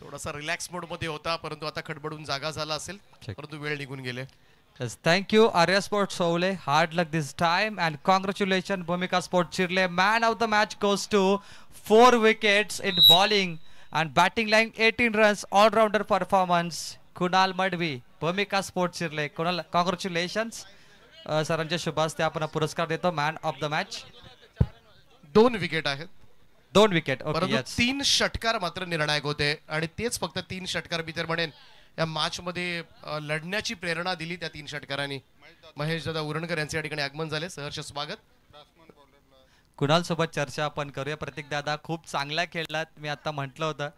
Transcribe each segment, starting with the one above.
थोडासा रिलॅक्स मोड मध्ये होता, परंतु आता खडबडून जागा झाला असेल, परंतु वेळ निघून गेले. Yes, thank you, Arya Sports Soule. Hard luck this time, and congratulations, Bhumika Sports Chirle. Man of the match goes to 4 wickets in bowling and batting line, 18 runs, all-rounder performance. Kunal Madvi, Bhumika Sports Chirle. Kunal, congratulations. सरांच्या शुभ हस्ते आपण पुरस्कार देतो man of the match. 2 wicket आहेत, 2 wicket. परंतु 3 षटकार मात्र निर्णायक होते आणि तेच फक्त 3 षटकार मी तर म्हणेन या मॅच मध्ये लढण्याची प्रेरणा दिली त्या 3 षटकारांनी. महेश दादा उरणकर यांचे या ठिकाणी आगमन झाले, सहर्ष स्वागत. कुणाल सोबत चर्चा आपण करूया. प्रतीक दादा खूप चांगला खेळलात, मी आता म्हटलं होतं.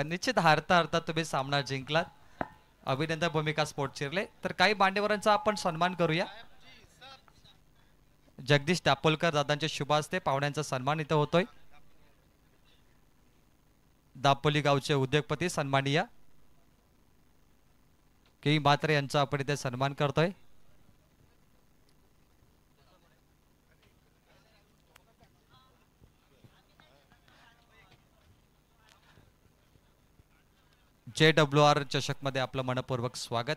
निश्चित हारता हारता तुम्ही सामना जिंकलात. अभिनंदन भूमिका स्पोर्ट्स चिरले. तर काही मान्यवरांचा आपण सन्मान करूया. जगदीश दापोलकर दादांच्या शुभ हस्ते पाहुण्यांचा सन्मान इथं होतोय. दापोली गावचे उद्योगपती सन्माननीय के म्हात्रे यांचा आपण इथे सन्मान करतोय. JWR चषक मध्ये आपलं मनपूर्वक स्वागत.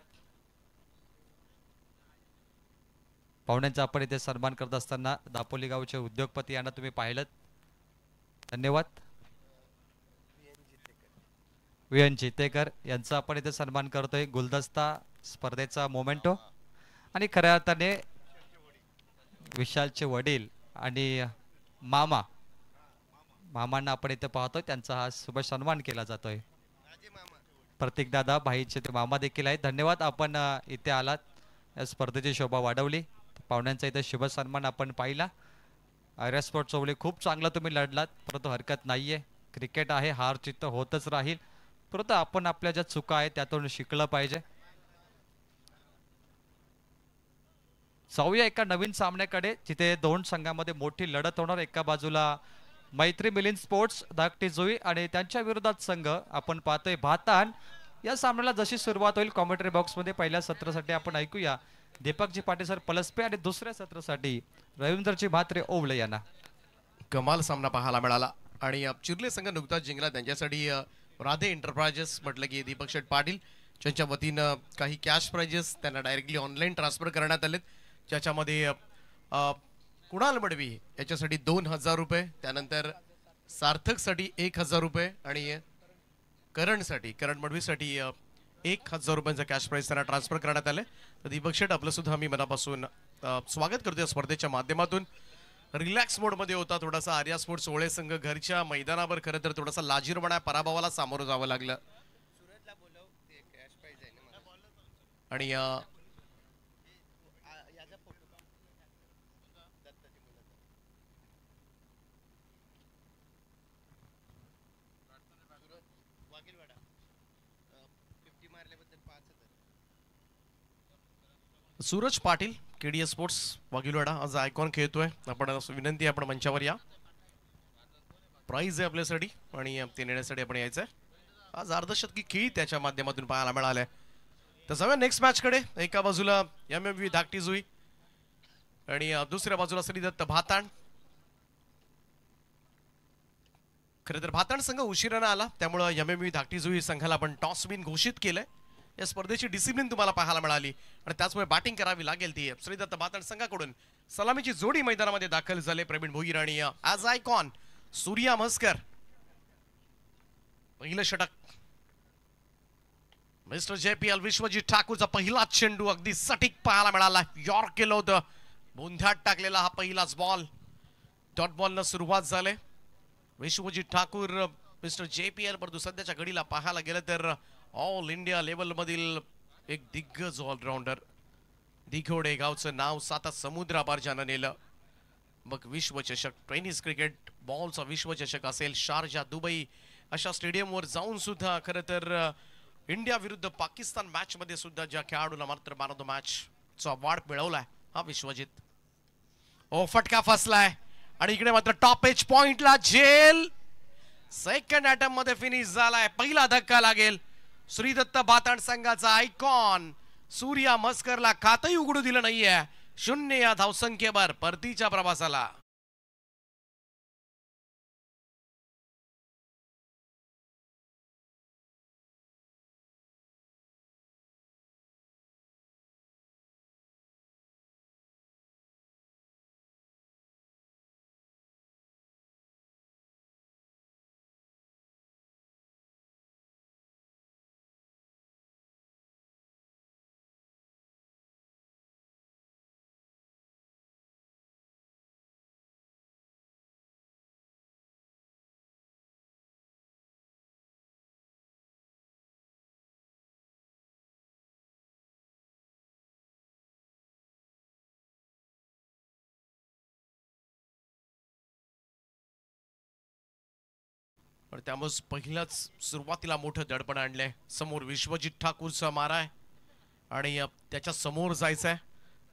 पाहुण्यांचा आपण इथे सन्मान करत असताना दापोली गावचे उद्योगपती यांना तुम्ही पाहिलं, धन्यवाद. VN जितेकर यांचा आपण इथे सन्मान करतोय. गुलदस्ता स्पर्धेचा मोमेंटो आणि खऱ्या अर्थाने विशालचे वडील आणि मामांना आपण इथे पाहतोय, त्यांचा हा शुभ सन्मान केला जातोय. प्रतीक दादा भाईचे ते मामा देखील आहेत, धन्यवाद. आपण इथे आलात, या स्पर्धेची शोभा वाढवली. पाहुण्यांचा इथे शुभ सन्मान आपण पाहिला. आर्या स्पोर्ट्स चौले खूप चांगला तुम्ही लढलात, परंतु हरकत नाहीये. क्रिकेट आहे, हार चित्त होतच राहील, परंतु आपण आपल्या ज्या चुका आहेत त्यातून शिकलं पाहिजे. जाऊया एका नवीन सामन्याकडे, जिथे 2 संघामध्ये मोठी लढत होणार. एका बाजूला मैत्री मिलिंद स्पोर्ट्स धाकटी जुई आणि त्यांच्या विरोधात संघ आपण पाहतोय भातान. या सामन्याला जशी सुरुवात होईल कॉमेंट्री बॉक्स मध्ये पहिल्या सत्रासाठी आपण ऐकूया दीपकजी पाटील सर पलसपे आणि दुसऱ्या सत्रासाठी रवींद्रजी म्हात्रे ओवळे यांना. कमाल सामना पाहायला मिळाला आणि चिरले संघ नुकताच जिंकला. त्यांच्यासाठी राधे एंटरप्राइजेस म्हटलं की दीपक शेठ पाटील त्यांच्या वतीनं काही कॅश प्राइजेस त्यांना डायरेक्टली ऑनलाईन ट्रान्सफर करण्यात आलेत, ज्याच्यामध्ये कुणाल मडवी याच्यासाठी 2000 रुपये, त्यानंतर सार्थकसाठी 1000 रुपये आणि करण मडवीसाठी 1000 रुपयांचा कॅश प्राइज त्यांना ट्रान्सफर करण्यात आले. तर दीपक शेठ आपलं सुद्धा आम्ही मनापासून स्वागत करतो या स्पर्धेच्या माध्यमातून. रिलॅक्स मोड मध्ये होता थोडासा आर्या स्पोर्ट्स ओळे संघ. घरच्या मैदानावर खरं तर थोडासा लाजीरवाणा पराभवाला सामोरं जावं लागलं आणि सूरज पाटील KDS स्पोर्ट्स वाघिलवाडा आज आयकॉन खेळतोय. आपण विनंती आपण मंचावर या. प्राइज आहे आपल्यासाठी आणि ते नेण्यासाठी आपण यायचंय. आज अर्धशतकी खेळ त्याच्या माध्यमातून पाहायला मिळालाय. तर जाऊया नेक्स्ट मॅच कडे. एका बाजूला MMV धाकटी जुई आणि दुसऱ्या बाजूला श्रीदत्त भाताण. खरं तर भाताण संघ उशिराने आला, त्यामुळे MMV धाकटी जुई संघाला आपण टॉस विन घोषित केलंय. या स्पर्धेची डिसिप्लिन तुम्हाला पाहायला मिळाली आणि त्याचमुळे बॅटिंग करावी लागेल. ती श्रीदत्त भाताण संघाकडून सलामीची जोडी मैदानामध्ये दाखल झाले. प्रवीण भोईर आणि ॲज आयकॉन सूर्या म्हस्कर. पहिलं षटक मिस्टर JPL विश्वजीत ठाकूरचा पहिला चेंडू अगदी सटीक पाहायला मिळाला. यॉर्क केलं होतं, बोंध्यात टाकलेला हा पहिलाच बॉल. डॉट बॉल न सुरुवात झाले. विश्वजीत ठाकूर मिस्टर JPL परंतु सध्याच्या घडीला पाहायला गेलं तर ऑल इंडिया लेवल मधील एक दिग्गज ऑलराऊंडर. दिघोडे गावचं नाव 7 समुद्रापार ज्यानं नेलं. मग विश्वचषक टेनिस क्रिकेट बॉलचा विश्वचषक असेल, शारजा दुबई अशा स्टेडियमवर जाऊन सुद्धा खरं तर इंडिया विरुद्ध पाकिस्तान मॅच मध्ये सुद्धा ज्या खेळाडूला मात्र मॅन ऑफ द मॅच चा अवॉर्ड मिळवलाय हा विश्वजित. ओ फटका फसलाय आणि इकडे मात्र टॉप एज पॉइंटला जेल. सेकंड अटेम्प्ट मध्ये फिनिश झालाय. पहिला धक्का लागेल. श्रीदत्त भाताण संघाचा आयकॉन सूर्या म्हस्करला खातही उघडू दिलं नाहीये. 0 या धावसंख्येवर परतीच्या प्रवासाला. पण त्यामुळे पहिल्याच सुरुवातीला मोठं दडपण आणलंय. समोर विश्वजित ठाकूरचा मारा आहे आणि त्याच्या समोर जायचंय.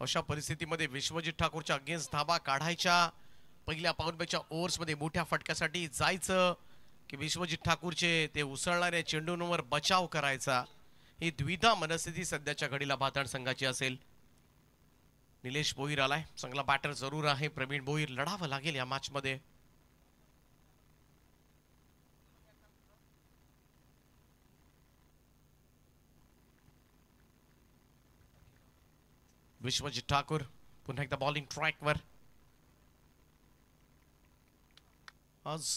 अशा परिस्थितीमध्ये विश्वजित ठाकूरच्या अगेन्स्ट धाबा काढायच्या, पहिल्या पाऊलच्या ओव्हर्समध्ये मोठ्या फटक्यासाठी जायचं की विश्वजित ठाकूरचे ते उसळणाऱ्या चेंडूंवर बचाव करायचा, ही द्विधा मनस्थिती सध्याच्या घडीला भाताण संघाची असेल. निलेश भोईर आलाय, चांगला बॅटर जरूर आहे. प्रवीण भोईर लढावं लागेल या मॅच मध्ये. विश्वजित ठाकूर पुन्हा एकदा बॉलिंग ट्रॅकवर. आज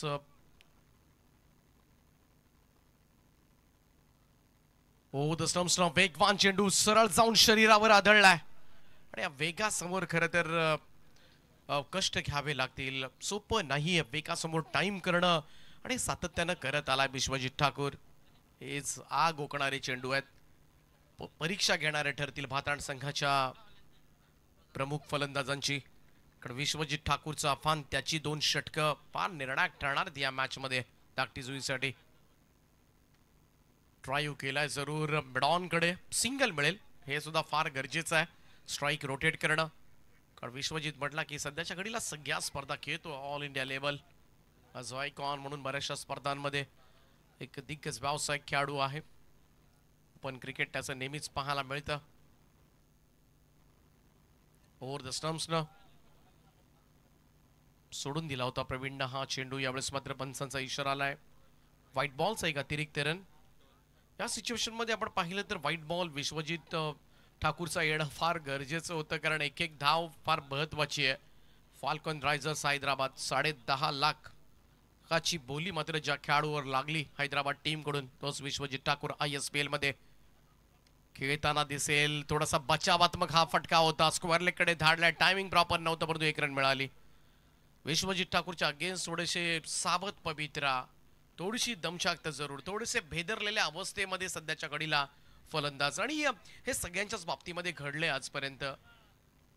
द स्टम्प्सना वेगवान चेंडू सरळ जाऊन शरीरावर आदळलाय आणि या वेगासमोर खरं तर कष्ट घ्यावे लागतील. सोपं नाही वेगासमोर टाइम करणं आणि सातत्यानं करत आलाय विश्वजित ठाकूर. हेच आग ओकणारे चेंडू आहेत. परीक्षा घेणारे ठरतील भाताण संघाच्या प्रमुख फलंदाजांची. कारण विश्वजित ठाकूरचा अफान त्याची 2 षटकं फार निर्णायक ठरणार या मॅच मध्ये दाखटीजुईसाठी. ड्राईव्ह केलाय जरूर मिडॉन कडे, सिंगल मिळेल हे सुद्धा फार गरजेचं आहे. स्ट्राईक रोटेट करणं, कारण विश्वजित म्हटला की सध्याच्या घडीला सगळ्या स्पर्धा खेळतो ऑल इंडिया लेवल. आयकॉन म्हणून बऱ्याचशा स्पर्धांमध्ये एक दिग्गज व्यावसायिक खेळाडू आहे. पण क्रिकेट त्याचं नेहमीच पाहायला मिळतं. ओव्हर द स्टम्प्सनं सोडून दिला होता प्रवीणनं हा चेंडू. यावेळेस मात्र पंचांचा इशारा आलाय. व्हाईट बॉलचा एक अतिरिक्त रन. या सिच्युएशन मध्ये आपण पाहिलं तर व्हाईट बॉल विश्वजित ठाकूरचा येणं फार गरजेचं होतं, कारण एक एक धाव फार महत्वाची आहे. फाल्कॉन रायझर्स हैदराबाद 10.5 लाखाची बोली मात्र ज्या खेळाडूवर लागली हैदराबाद टीम कडून, तोच विश्वजित ठाकूर ISPL मध्ये खेळताना दिसेल. थोडासा बचावात्मक हा फटका होता, स्क्वेअर लेग कडे धाडलाय, टायमिंग प्रॉपर नव्हतं परंतु 1 रन मिळाली. विश्वजित ठाकूरच्या अगेन्स्ट थोडेसे सावध पवित्रा, थोडीशी दमछाक तर जरूर, थोडेसे भेदरलेल्या अवस्थेमध्ये सध्याच्या घडीला फलंदाज. आणि हे सगळ्यांच्याच बाबतीमध्ये घडले आजपर्यंत.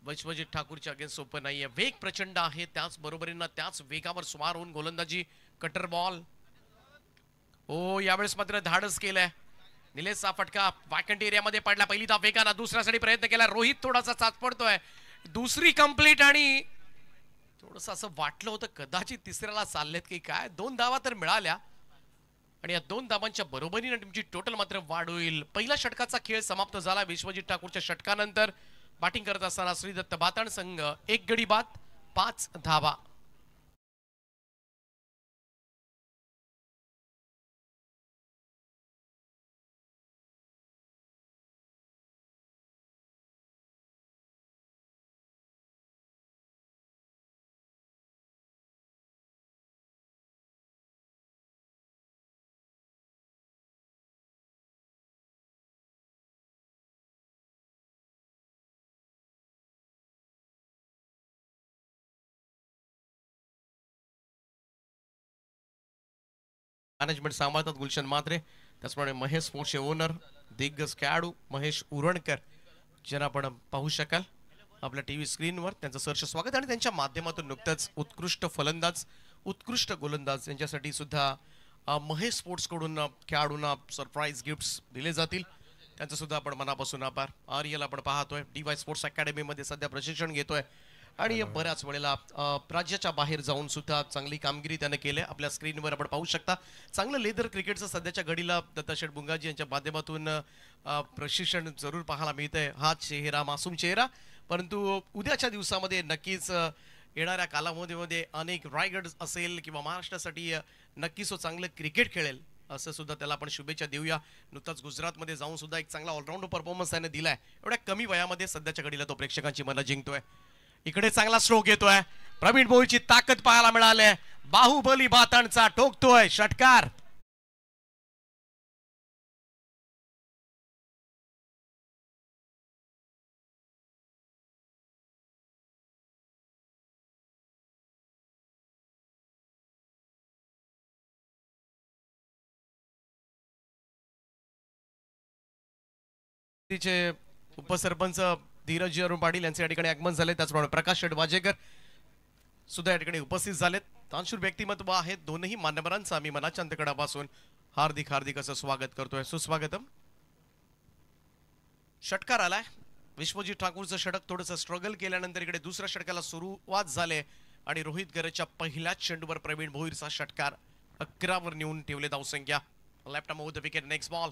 विश्वजित ठाकूरच्या अगेन्स्ट सोपं नाहीये. वेग प्रचंड आहे, त्याच बरोबरीनं त्याच वेगावर स्वार होऊन गोलंदाजी. कटर बॉल हो, यावेळेस मात्र धाडस केलंय. निलेशचा फटका वॅकंट एरियामध्ये पडला. पहिली धाव वेगानं, दुसऱ्यासाठी प्रयत्न केला. रोहित थोडासा चाच पडतोय. दुसरी कंप्लीट आणि थोडंसं असं वाटलं होतं कदाचित तिसऱ्याला चाललेत की काय. 2 धावा तर मिळाल्या आणि या 2 धावांच्या बरोबरीने टीमची टोटल मात्र वाढ होईल. पहिल्या षटकाचा खेळ समाप्त झाला. विश्वजित ठाकूरच्या षटकानंतर बॅटिंग करत असताना श्रीदत्त भाताण संघ 1 गडी बाद 5 धावा. मॅनेजमेंट सांभाळतात गुलशन म्हात्रे, त्याचप्रमाणे महेश स्पोर्ट्सचे ओनर दिग्गज खेळाडू महेश उरणकर, ज्यांना आपण पाहू शकाल आपल्या टीव्ही स्क्रीनवर. त्यांचं सहर्ष स्वागत. आणि त्यांच्या माध्यमातून नुकतंच उत्कृष्ट फलंदाज, उत्कृष्ट गोलंदाज यांच्यासाठी सुद्धा महेश स्पोर्ट्स कडून खेळाडूंना सरप्राईज गिफ्ट्स दिले जातील. त्यांचं सुद्धा आपण मनापासून आभार. आर्यल आपण पाहतोय DY स्पोर्ट्स अकॅडमी मध्ये सध्या प्रशिक्षण घेतोय आणि बऱ्याच वेळेला राज्याच्या बाहेर जाऊन सुद्धा चांगली कामगिरी त्याने केली. आपल्या स्क्रीनवर आपण पाहू शकता चांगलं लेदर क्रिकेटचं सध्याच्या घडीला दत्ताशेठ बुंगाजी यांच्या माध्यमातून प्रशिक्षण जरूर पाहायला मिळतंय. हा चेहरा मासूम चेहरा, परंतु उद्याच्या दिवसामध्ये नक्कीच येणाऱ्या कालावधीमध्ये अनेक रायगड असेल किंवा महाराष्ट्रासाठी नक्कीच तो चांगलं क्रिकेट खेळेल असं सुद्धा त्याला आपण शुभेच्छा देऊया. नुकताच गुजरातमध्ये जाऊन सुद्धा एक चांगला ऑलराऊंड परफॉर्मन्स त्याने दिलाय. एवढ्या कमी वयामध्ये सध्याच्या घडीला तो प्रेक्षकांची मनं जिंकतोय. इकडे चांगला स्ट्रोक येतोय. प्रवीण भोईरची ताकद पाहायला मिळाली. बाहुबली भाताणचा ठोकतोय षटकार. उपसरपंच धीरज अरुण पाटील यांचे या ठिकाणी आगमन झाले. त्याचप्रमाणे प्रकाश शेठ वाजेकर सुद्धा या ठिकाणी उपस्थित झालेत. तांशूर व्यक्तिमत्व आहेत दोनही मान्यवरांचं आम्ही मनाच्या अंतकडापासून हार्दिक हार्दिक असं स्वागत करतोय. सुस्वागतम. षटकार आलाय. विश्वजीत ठाकूरचं षटक थोडंसं स्ट्रगल केल्यानंतर इकडे दुसऱ्या षटकाला सुरुवात झाले आणि रोहित गरजच्या पहिल्याच चेंडूवर प्रवीण भोईरचा षटकार 11 वर नेऊन ठेवले धावसंख्या. Left arm over the wicket. Next ball.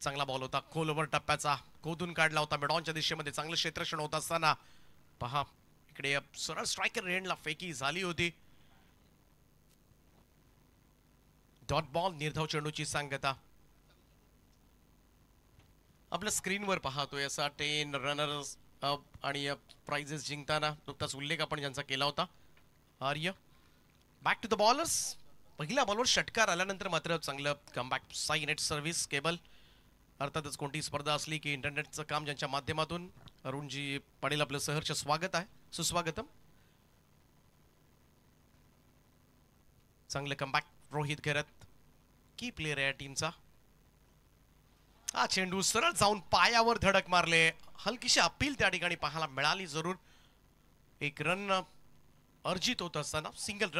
चांगला बॉल होता, खोल ओव्हर टप्प्याचा, खोदून काढला होता मिडॉनच्या दिशेमध्ये. चांगलं क्षेत्ररक्षण होत असताना पहा इकडे सरळ स्ट्रायकर रेंजला फेकी झाली होती. Dot ball. निर्धाव चेंडूची सांगता आपल्या स्क्रीनवर पाहतोय. असा 10 रनर्स अप आणि प्राइजेस जिंकताना नुकताच उल्लेख आपण ज्यांचा केला होता. आर्य बॅक टू द बॉलर्स. पहिल्या बॉलवर षटकार आल्यानंतर मात्र चांगलं comeback Sai net service cable. अर्थातच कोणती स्पर्धा असली की इंटरनेटचं काम ज्यांच्या माध्यमातून अरुणजी पाटील आपलं सहर्ष स्वागत आहे. सुस्वागतम. चांगलं कमबॅक रोहित करत की प्लेयर आहे टीमचा. हा चेंडू सरळ जाऊन पायावर धडक मारले. हलकीशी अपील त्या ठिकाणी पाहायला मिळाली जरूर. एक रन अर्जित होत असताना single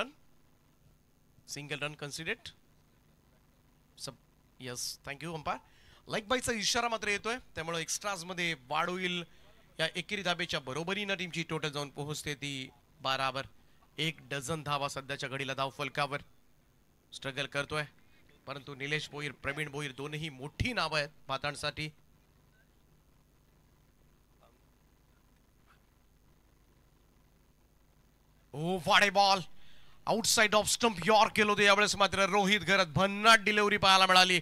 run considered. Yes thank you umpire. Like बायचा इशारा मात्र येतोय त्यामुळे एक्स्ट्राज मध्ये वाढ होईल. या एकेरी धाबेच्या बरोबरीनं टीमची टोटल जाऊन पोहोचते ती 12 वर. 1 डझन धावा सध्याच्या घडीला धाव फलकावर. स्ट्रगल करतोय परंतु निलेश भोईर, प्रवीण भोईर दोनही मोठी नावं आहेत पाताळसाठी. ओ वाडे ball outside off stump York केलं होतं यावेळेस मात्र रोहित घरत. भन्नाट डिलिव्हरी पाहायला मिळाली.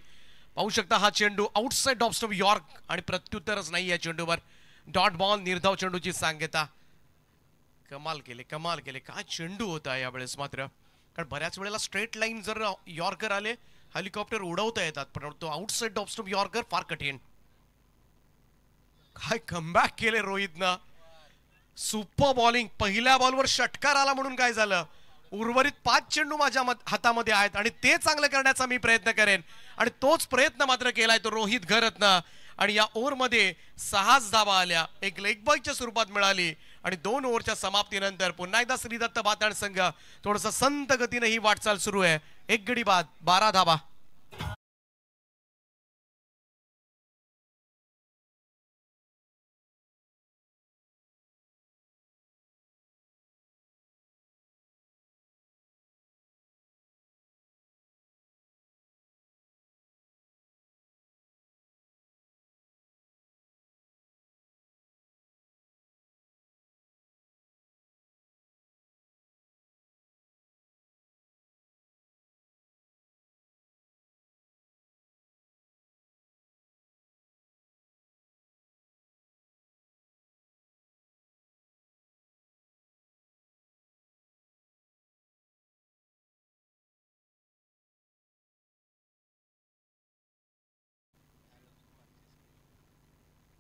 पाहू शकता हा चेंडू आउटसाइड ऑफ स्टंप यॉर्क आणि प्रत्युत्तरच नाही या चेंडूवर. Dot ball. निर्धाव चेंडूची सांगता. कमाल केले काय चेंडू होता यावेळेस मात्र. कारण बऱ्याच वेळेला स्ट्रेट लाईन जर यॉर्कर आले हेलिकॉप्टर उडवता येतात परंतु आउटसाइड ऑफ स्टंप यॉर्कर फार कठीण. काय कमबॅक केले रोहितनं. Super bowling. पहिल्या बॉलवर षटकार आला म्हणून काय झालं. उर्वरित 5 चेंडू माझ्या हातामध्ये आहेत आणि ते चांगलं करण्याचा मी प्रयत्न करेन आणि तोच प्रयत्न मात्र केलाय तो रोहित घरतनं. आणि या ओव्हरमध्ये 6 धावा आल्या. एक लेग बायच्या स्वरूपात मिळाली आणि 2 ओव्हरच्या समाप्तीनंतर पुन्हा एकदा श्रीदत्त भाताळ संघ थोडंसं संत गतीने ही वाटचाल सुरू आहे. 1 गडी बाद 12 धावा.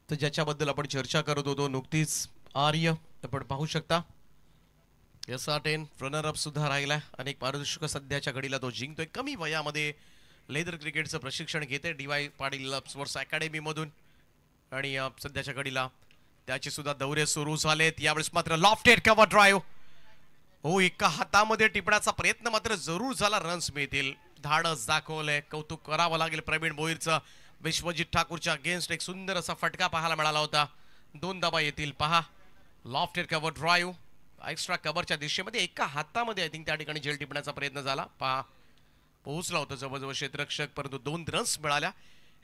तर ज्याच्याबद्दल आपण चर्चा करत होतो नुकतीच आर्य आपण पाहू शकता SA10 रनर अप सुद्धा राहिला. अनेक पारितोषिक सध्याच्या घडीला तो जिंकतोय. कमी वयामध्ये लेदर क्रिकेटचं प्रशिक्षण घेते DY पाटील स्पोर्ट्स अकॅडमी मधून आणि सध्याच्या घडीला त्याचे सुद्धा दौरे सुरू झालेत. यावेळेस मात्र लॉफ्टेड कव्हर ड्राईव्ह. हो एका हातामध्ये टिपण्याचा प्रयत्न मात्र जरूर झाला. रन्स मिळतील. धाडस दाखवलंय. कौतुक करावं लागेल प्रवीण भोईरचं. विश्वजीत ठाकूरच्या अगेन्स्ट एक सुंदर असा फटका पाहायला मिळाला होता. 2 धावा येतील. पहा लॉफ्टेड कव्हर ड्राईव्ह. एक्स्ट्रा कव्हरच्या दिशेमध्ये एका हातामध्ये आय थिंक त्या ठिकाणी झेल टिपण्याचा प्रयत्न झाला. पहा पोहोचला होता जवळजवळ क्षेत्ररक्षक परंतु 2 रन्स मिळाल्या.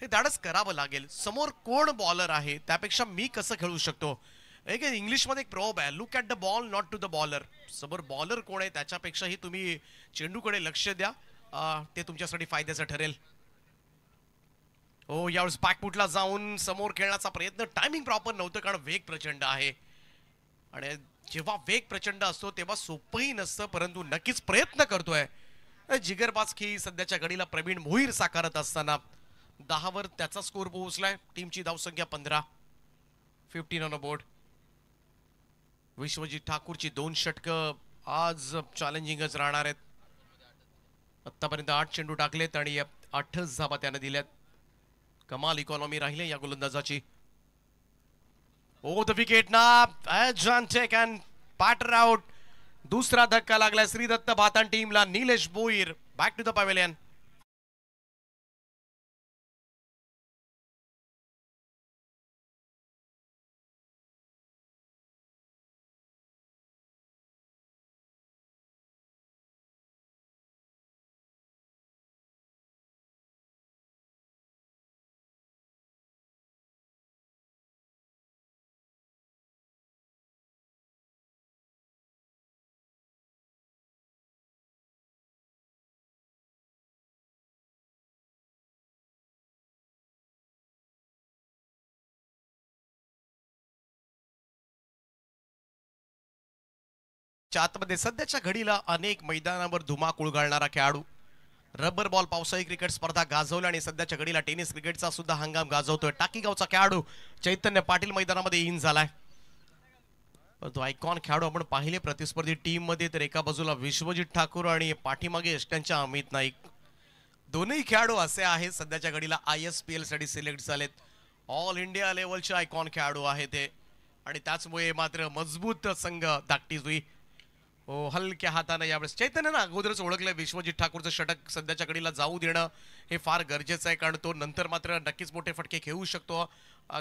हे धाडस करावं लागेल. समोर कोण बॉलर आहे त्यापेक्षा मी कसं खेळू शकतो. एक इंग्लिशमध्ये एक प्रोब आहे, look at the ball not to the bowler. समोर बॉलर कोण आहे त्याच्यापेक्षाही तुम्ही चेंडूकडे लक्ष द्या. ते तुमच्यासाठी फायद्याचं ठरेल. हो यावेळेस बॅकफुटला जाऊन समोर खेळण्याचा प्रयत्न. टायमिंग प्रॉपर नव्हतं कारण वेग प्रचंड आहे आणि जेव्हा वेग प्रचंड असतो तेव्हा सोपंही नसतं परंतु नक्कीच प्रयत्न करतोय. जिगरबाज खेळी सध्याच्या घडीला प्रवीण भोईर साकारत असताना 10 वर त्याचा स्कोर पोहोचलाय. टीमची धावसंख्या 15. 15 ऑन बोर्ड. विश्वजीत ठाकूरची 2 षटकं आज चॅलेंजिंगच राहणार आहेत. आतापर्यंत 8 चेंडू टाकलेत आणि 8च धावा त्याने दिल्यात. कमाल इकॉनॉमी राहिले या गोलंदाजाची. ओ द विकेट ना edge and take and batter out. दुसरा धक्का लागला श्रीदत्त भातान टीमला. Nilesh Bhoir back to the pavilion. आतमध्ये सध्याच्या घडीला अनेक मैदानावर धुमाकूळ घालणारा खेळाडू. रबर बॉल पावसाळी क्रिकेट स्पर्धा गाजवल्या आणि सध्याच्या घडीला टेनिस क्रिकेटचा सुद्धा हंगाम गाजवतोय. टाकीगावचा खेळाडू चैतन्य पाटील मैदानामध्ये इन झालाय. तो आयकॉन खेळाडू आपण पाहिले प्रतिस्पर्धी टीम मध्ये. तर एका बाजूला विश्वजित ठाकूर आणि पाठीमागे यष्ट्यांच्या अमित नाईक. दोन्ही खेळाडू असे आहेत सध्याच्या घडीला ISPL साठी सिलेक्ट झालेत. ऑल इंडिया लेवलचे आयकॉन खेळाडू आहेत ते. आणि त्याचमुळे मात्र मजबूत संघ धाकटी जुई. हो, हलक्या हाताने यावेळेस चैतन्यनं अगोदरच ओळखलंय विश्वजित ठाकूरचं षटक सध्याच्या घडीला जाऊ देणं हे फार गरजेचं आहे. कारण तो नंतर मात्र नक्कीच मोठे फटके खेळू शकतो.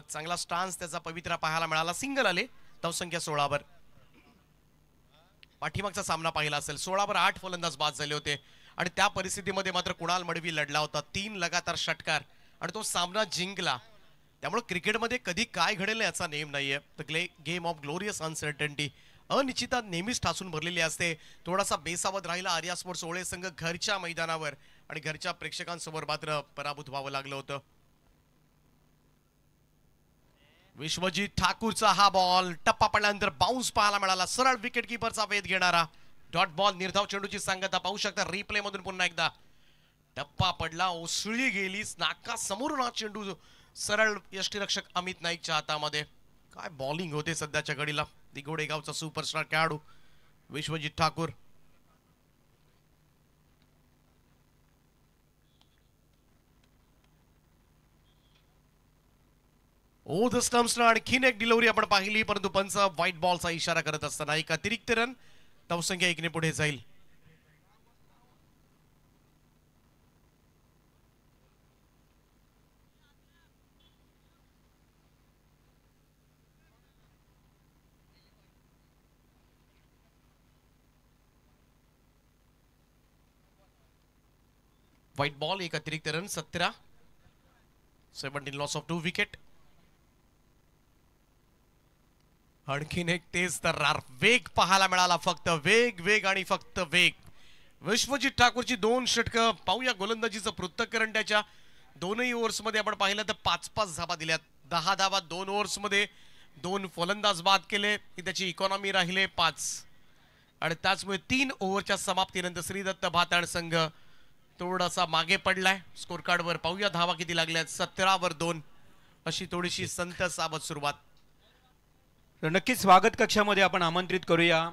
चांगला स्टान्स त्याचा पवित्रा पाहायला मिळाला. सिंगल आले. धावसंख्या 16 वर. पाठीमागचा सामना पाहिला असेल 16 वर 8 फलंदाज बाद झाले होते. आणि त्या परिस्थितीमध्ये मात्र कुणाल मडवी लढला होता. 3 लगातार षटकार आणि तो सामना जिंकला. त्यामुळे क्रिकेटमध्ये कधी काय घडेल याचा नेम नाहीये. The game of glorious uncertainty. अनिश्चितता नेहमीच ठासून भरलेली असते. थोडासा बेसावध राहिला आर्या स्पोर्ट्स ओळे संघ घरच्या मैदानावर आणि घरच्या प्रेक्षकांसमोर मात्र पराभूत व्हावं लागलं होतं. विश्वजित ठाकूरचा हा बॉल टप्पा पडल्यानंतर बाउन्स पाहायला मिळाला. सरळ विकेट किपरचा वेध घेणारा डॉट बॉल. निर्धाव चेंडूची सांगता पाहू शकता रिप्ले मधून पुन्हा एकदा. टप्पा पडला, ओसळी गेली, नाका समोरून हा चेंडू सरळ यष्टीरक्षक अमित नाईकच्या हातामध्ये. काय बॉलिंग होते सध्याच्या घडीला. दिगोडे गावचा सुपरस्टार खेळाडू विश्वजित ठाकूर. ओ द स्टम्प्सला आणखीन एक डिलिव्हरी आपण पाहिली. परंतु पंच व्हाईट बॉलचा इशारा करत असताना एक अतिरिक्त रन. धावसंख्या 1 ने पुढे जाईल. व्हाईट बॉल एक अतिरिक्त रन. 17 loss of 2 wicket. आणखीन एक तेज तर्रार वेग पाहायला मिळाला. फक्त वेग आणि फक्त वेग. विश्वजित ठाकूरची 2 षटकं. पाहूया गोलंदाजीचं पृथक्करण. त्याच्या 2ही ओव्हर्स मध्ये आपण पाहिलं तर 5-5 धावा दिल्यात. 10 धावा 2 ओव्हर्स मध्ये. 2 फलंदाज बाद केले. त्याची इकॉनॉमी राहिले 5. आणि त्याचमुळे 3 ओव्हरच्या समाप्तीनंतर श्रीदत्त भाताण संघ थोडासा मागे पडलाय. स्कोर कार्डवर पाहूया धावा किती लागल्यात. 17 वर 2 अशी थोडीशी संत सावध सुरुवात. तर नक्कीच स्वागत कक्षामध्ये आपण आमंत्रित करूया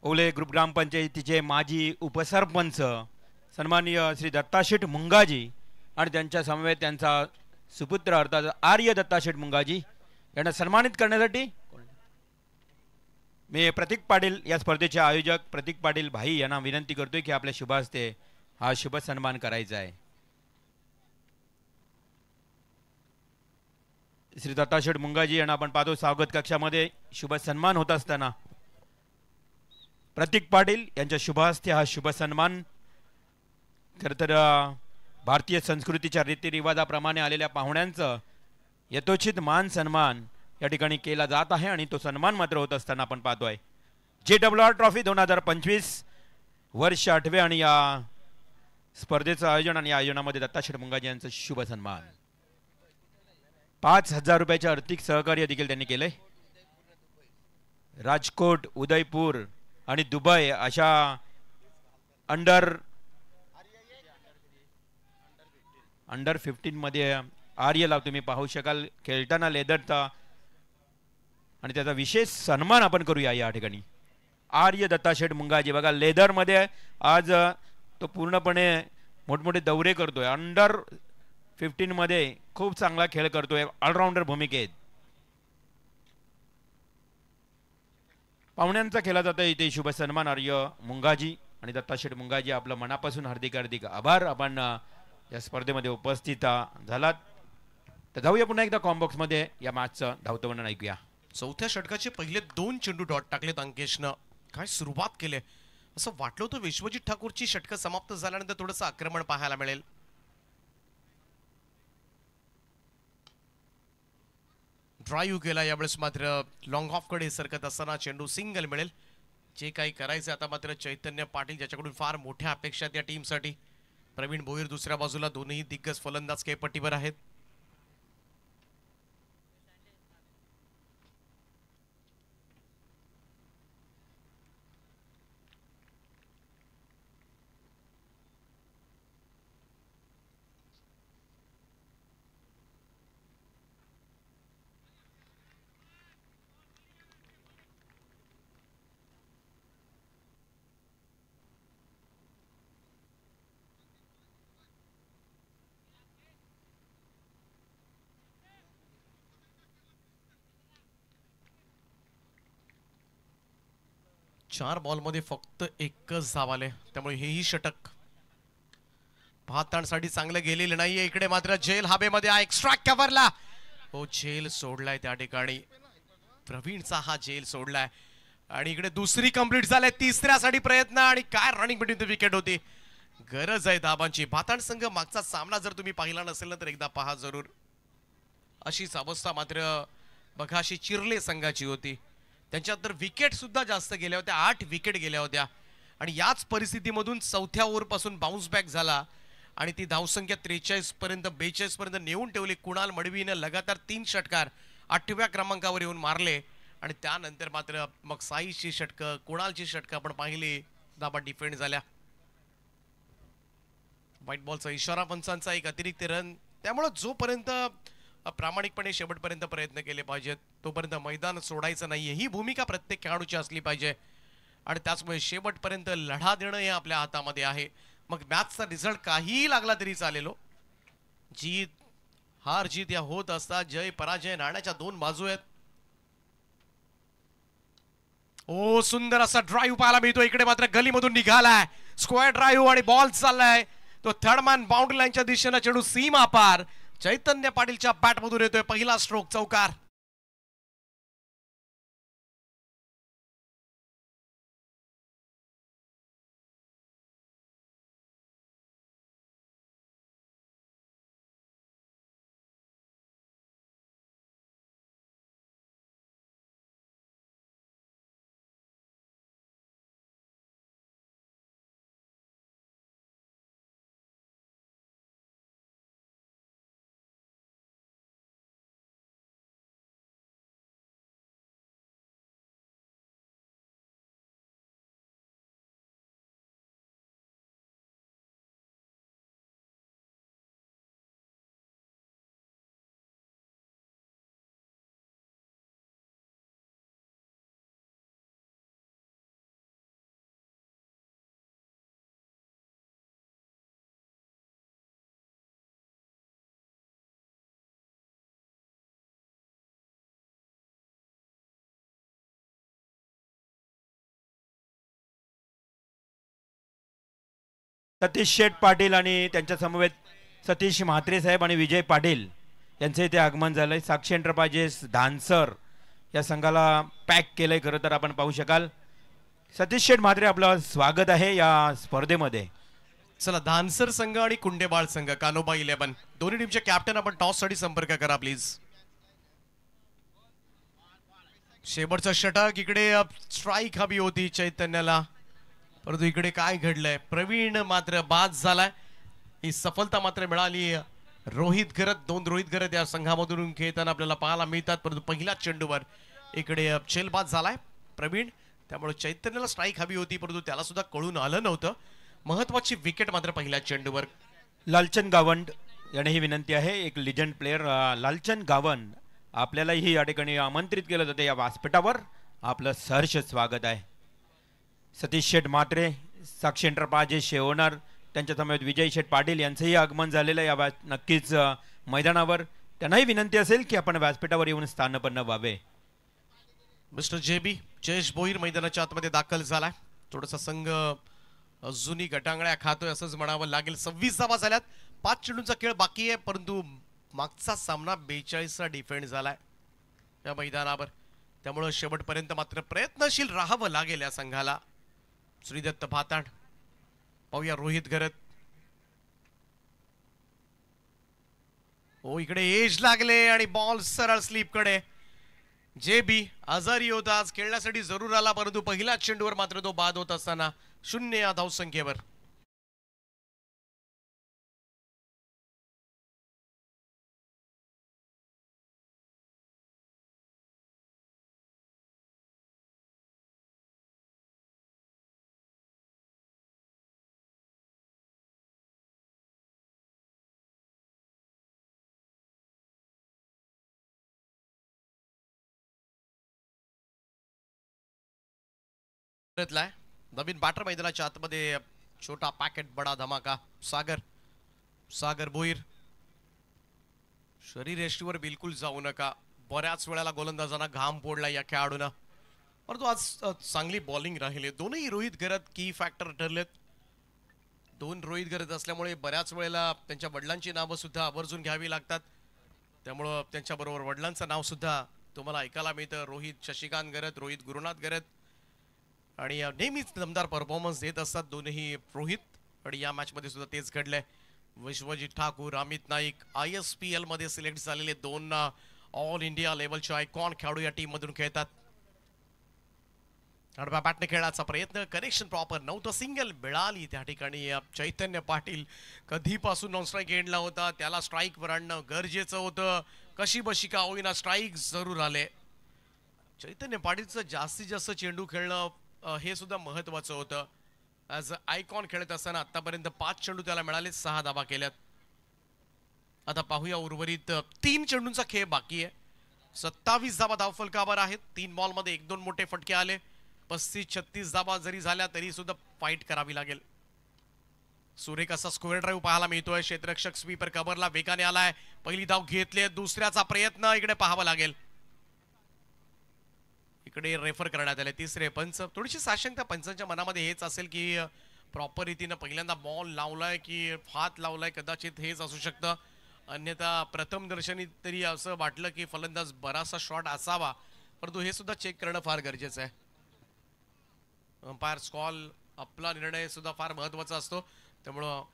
ओले ग्रुप ग्रामपंचायतीचे माजी उपसरपंच सन्माननीय श्री दत्ताशेठ मुंगाजी आणि त्यांच्या समवेत त्यांचा सुपुत्र अर्थात आर्य दत्ताशेठ मुंगाजी यांना सन्मानित करण्यासाठी मी प्रतीक पाटील या स्पर्धेचे आयोजक प्रतीक पाटील भाई यांना विनंती करतोय की आपल्या शुभ हस्ते हा शुभ सन्मान करायचा आहे. श्री दत्ताशेठ मुंगाजी यांना आपण पाहतो स्वागत कक्षामध्ये शुभ सन्मान होत असताना प्रतीक पाटील यांच्या शुभ हस्ते हा शुभ सन्मान. खरं तर भारतीय संस्कृतीच्या रीतिरिवाजाप्रमाणे आलेल्या पाहुण्यांचं यथोचित मान सन्मान या ठिकाणी केला जात आहे आणि तो सन्मान मात्र होत असताना आपण पाहतोय. JWR ट्रॉफी 2025 वर्ष 8वे आणि या स्पर्धेचं आयोजन आणि आयोजनामध्ये दत्ताशेठ मुंगाजी यांचं शुभ सन्मान. 5,000 रुपयाचे आर्थिक सहकार्य देखील त्यांनी केले. राजकोट, उदयपूर आणि दुबई अशा अंडर 15 मध्ये आर्यला तुम्ही पाहू शकाल खेळताना लेदरचा आणि त्याचा विशेष सन्मान आपण करूया या ठिकाणी. आर्य दत्ताशेठ मुंगाजी बघा लेदर मध्ये आज तो पूर्णपणे मोठमोठे दौरे करतोय. अंडर 15 मध्ये खूप चांगला खेळ करतोय. ऑलराऊंडर भूमिकेत पाहुण्यांचा केला जातो इथे शुभ सन्मान. आर्य मुंगाजी आणि दत्ताशेठ मुंगाजी, आपलं मनापासून हार्दिक हार्दिक आभार. आपण या स्पर्धेमध्ये उपस्थित झालात. तर जाऊया पुन्हा एकदा कॉम्बॉक्स मध्ये या मॅचचं धावतं वर्णन ऐकूया. चौथ्या षटकाचे पहिले 2 चेंडू डॉट टाकलेत अंकेशनं. काय सुरुवात केले, असं वाटलं होतं विश्वजित ठाकूरची षटकं समाप्त झाल्यानंतर थोडंसं आक्रमण पाहायला मिळेल. ड्राईव्ह केला, यावेळेस मात्र लॉंग ऑफ कडे सरकत असताना चेंडू सिंगल मिळेल. जे काही करायचं आता मात्र चैतन्य पाटील, ज्याच्याकडून फार मोठ्या अपेक्षा आहेत या टीमसाठी. प्रवीण भोईर दुसऱ्या बाजूला, दोनही दिग्गज फलंदाज खेळपट्टीवर आहेत. चार बॉलमध्ये फक्त एकच धाव आले, त्यामुळे हेही षटक भातांसाठी चांगलं गेलेलं नाहीये. इकडे मात्र झेल हवेमध्ये हा एक्स्ट्रा कव्हरला, हो झेल सोडलाय त्या ठिकाणी. प्रवीणचा हा झेल सोडलाय आणि इकडे दुसरी कंप्लीट झालाय, तिसऱ्यासाठी प्रयत्न आणि काय रनिंग बिटवीन द विकेट होती. गरज आहे धाबांची. भातांड संघ मागचा सामना जर तुम्ही पाहिला नसेल ना तर एकदा पहा जरूर. अशीच अवस्था मात्र बघाशी चिरले संघाची होती. त्यांच्यात तर विकेट सुद्धा जास्त गेल्या होत्या, 8 विकेट गेल्या होत्या आणि याच परिस्थितीमधून चौथ्या ओव्हरपासून बाउन्स बॅक झाला आणि ती धावसंख्या 43 पर्यंत 42 पर्यंत नेऊन ठेवली. कुणाल मडवीनं लगातार 3 षटकार 8व्या क्रमांकावर येऊन मारले आणि त्यानंतर मात्र मग साईची षटकं, कुणालची षटकं आपण पाहिली, धाबा डिफेंड झाल्या. व्हाईट बॉलचा इशारा, पंचांचा एक अतिरिक्त रन. त्यामुळे जोपर्यंत प्रामाणिकपणे शेवटपर्यंत प्रयत्न केले पाहिजेत, तोपर्यंत मैदान सोडायचं नाहीये, ही भूमिका प्रत्येक खेळाडूची असली पाहिजे आणि त्याचमुळे शेवटपर्यंत लढा देणं हे आपल्या हातामध्ये आहे. मग मॅचचा रिझल्ट काहीही लागला तरी चालेल. जीत हार जीत या होत असतात, जय पराजय नाण्याच्या 2 बाजू आहेत. ओ सुंदर असा ड्राईव्ह पाहायला मिळतो. इकडे मात्र गलीमधून निघालाय स्क्वेअर ड्राईव्ह आणि बॉल चाललाय तो थर्डमॅन बाउंड्री लाईनच्या दिशेने, चेंडू सीमा पार. चैतन्य पाटीलच्या बॅट मधून येतोय पहिला स्ट्रोक, चौकार. सतीश शेठ पाटील आणि त्यांच्या समवेत सतीश म्हात्रे साहेब आणि विजय पाटील यांचे इथे आगमन झालंय. साक्षी एंटरप्राइजेस धानसर या संघाला पॅक केलंय खरं तर आपण पाहू शकाल. सतीश शेठ म्हात्रे, आपलं स्वागत आहे या स्पर्धेमध्ये. चला, धानसर संघ आणि कुंडेबाळ संघ, कानोबा 11 दोन्ही टीमचे कॅप्टन आपण टॉस साठी संपर्क करा प्लीज. शेवटचा षटक, इकडे स्ट्राईक हवी होती चैतन्याला, परंतु इकडे काय घडलंय, प्रवीण मात्र बाद झालाय. ही सफलता मात्र मिळाली रोहित गरत. 2 रोहित गरत या संघामधून खेळताना आपल्याला पाहायला मिळतात, परंतु पहिल्या चेंडूवर इकडे बाद झालाय प्रवीण. त्यामुळे चैतन्याला स्ट्राईक हवी होती, परंतु त्याला सुद्धा कळून आलं नव्हतं. महत्वाची विकेट मात्र पहिल्या चेंडूवर. लालचंद गावंड याने ही विनंती आहे, एक लिजंड प्लेयर लालचंद गावंड, आपल्यालाही या ठिकाणी आमंत्रित केलं जातं या व्यासपीठावर. आपलं सहर्ष स्वागत आहे. सतीश शेठ म्हात्रे, साक्षी एंटरप्राइजेस ओनर, त्यांच्या समवेत विजय शेठ पाटील यांचंही आगमन झालेलं आहे नक्कीच मैदानावर. त्यांनाही विनंती असेल की आपण व्यासपीठावर येऊन स्थानपन्न व्हावे. मिस्टर जेबी जयेश भोईर मैदानाच्या आतमध्ये दाखल झालाय. थोडासा संघ अजूनही गटांगळ्या खातोय असंच म्हणावं लागेल. 26 धावा झाल्यात. 5 चेंडूंचा खेळ बाकी आहे, परंतु मागचा सामना 42चा डिफेंड झालाय या मैदानावर. त्यामुळे शेवटपर्यंत मात्र प्रयत्नशील राहावं लागेल या संघाला. श्रीदत्त भाताड, पाहूया रोहित घरत. हो, इकडे एज लागले आणि बॉल सरळ स्लीप कडे. जे बी आजारी होता, आज खेळण्यासाठी जरूर आला, परंतु पहिल्याच चेंडूवर मात्र तो बाद होत असताना 0 या धावसंख्येवर. नवीन बॅटर मैदानाच्या आतमध्ये छोटा पॅकेट बडा धमाका. सागर भोईर, शरीर एष्टीवर बिलकुल जाऊ नका. बऱ्याच वेळेला गोलंदाजांना घाम पोडला या खेळाडूंना, परंतु आज चांगली बॉलिंग राहिली. दोनही रोहित घरत की फॅक्टर ठरलेत. 2 रोहित घरत असल्यामुळे बऱ्याच वेळेला त्यांच्या वडिलांची नावं सुद्धा आवर्जून घ्यावी लागतात. त्यामुळं त्यांच्याबरोबर वडिलांचं नाव सुद्धा तुम्हाला ऐकायला मिळतं. रोहित शशिकांत घरत, रोहित गुरुनाथ घरत, आणि नेहमीच दमदार परफॉर्मन्स देत असतात दोन्ही रोहित. आणि या मॅच मध्ये सुद्धा तेच घडलंय. विश्वजित ठाकूर, अमित नाईक ISPL मध्ये सिलेक्ट झालेले 2 ऑल इंडिया लेवलचे आयकॉन खेळाडू या टीम मधून खेळतात. आडव्या बॅटने खेळण्याचा प्रयत्न, कनेक्शन प्रॉपर नव्हतं. सिंगल मिळाली त्या ठिकाणी. चैतन्य पाटील कधीपासून नॉन स्ट्राईक एंडला होता, त्याला स्ट्राईकवर आणणं गरजेचं होतं. कशी बशी का होईना स्ट्राईक जरूर आले. चैतन्य पाटीलचं जास्तीत जास्त चेंडू खेळणं हे सुद्धा महत्वाचं होतं. ॲज आयकॉन खेळत असताना आतापर्यंत 5 चेंडू त्याला मिळाले, 6 धावा केल्यात. आता पाहूया उर्वरित 3 चेंडूंचा खेळ बाकी आहे. 27 धावा धावफलकावर आहेत. 3 बॉलमध्ये 1-2 मोठे फटके आले. 35-36 धावा जरी झाल्या तरी सुद्धा फाईट करावी लागेल. सुरेख असा स्क्वेअर ड्राईव्ह पाहायला मिळतोय. क्षेत्ररक्षक स्वीपर कव्हरला वेगाने आलाय. पहिली धाव घेतली. दुसऱ्याचा प्रयत्न इकडे पाहावा लागेल. इकडे रेफर करण्यात आले. 3रे पंच. थोडीशी साशंकता पंचांच्या मनामध्ये हेच असेल की प्रॉपर रीतीने पहिल्यांदा बॉल लावलाय की हात लावलाय, कदाचित हेच असू शकतं. अन्यथा प्रथम दर्शनी तरी असं वाटलं की फलंदाज बराचसा शॉट असावा, परंतु हे सुद्धा चेक करणं फार गरजेचं आहे. अंपायर्स कॉल, आपला निर्णय सुद्धा फार महत्वाचा असतो. त्यामुळं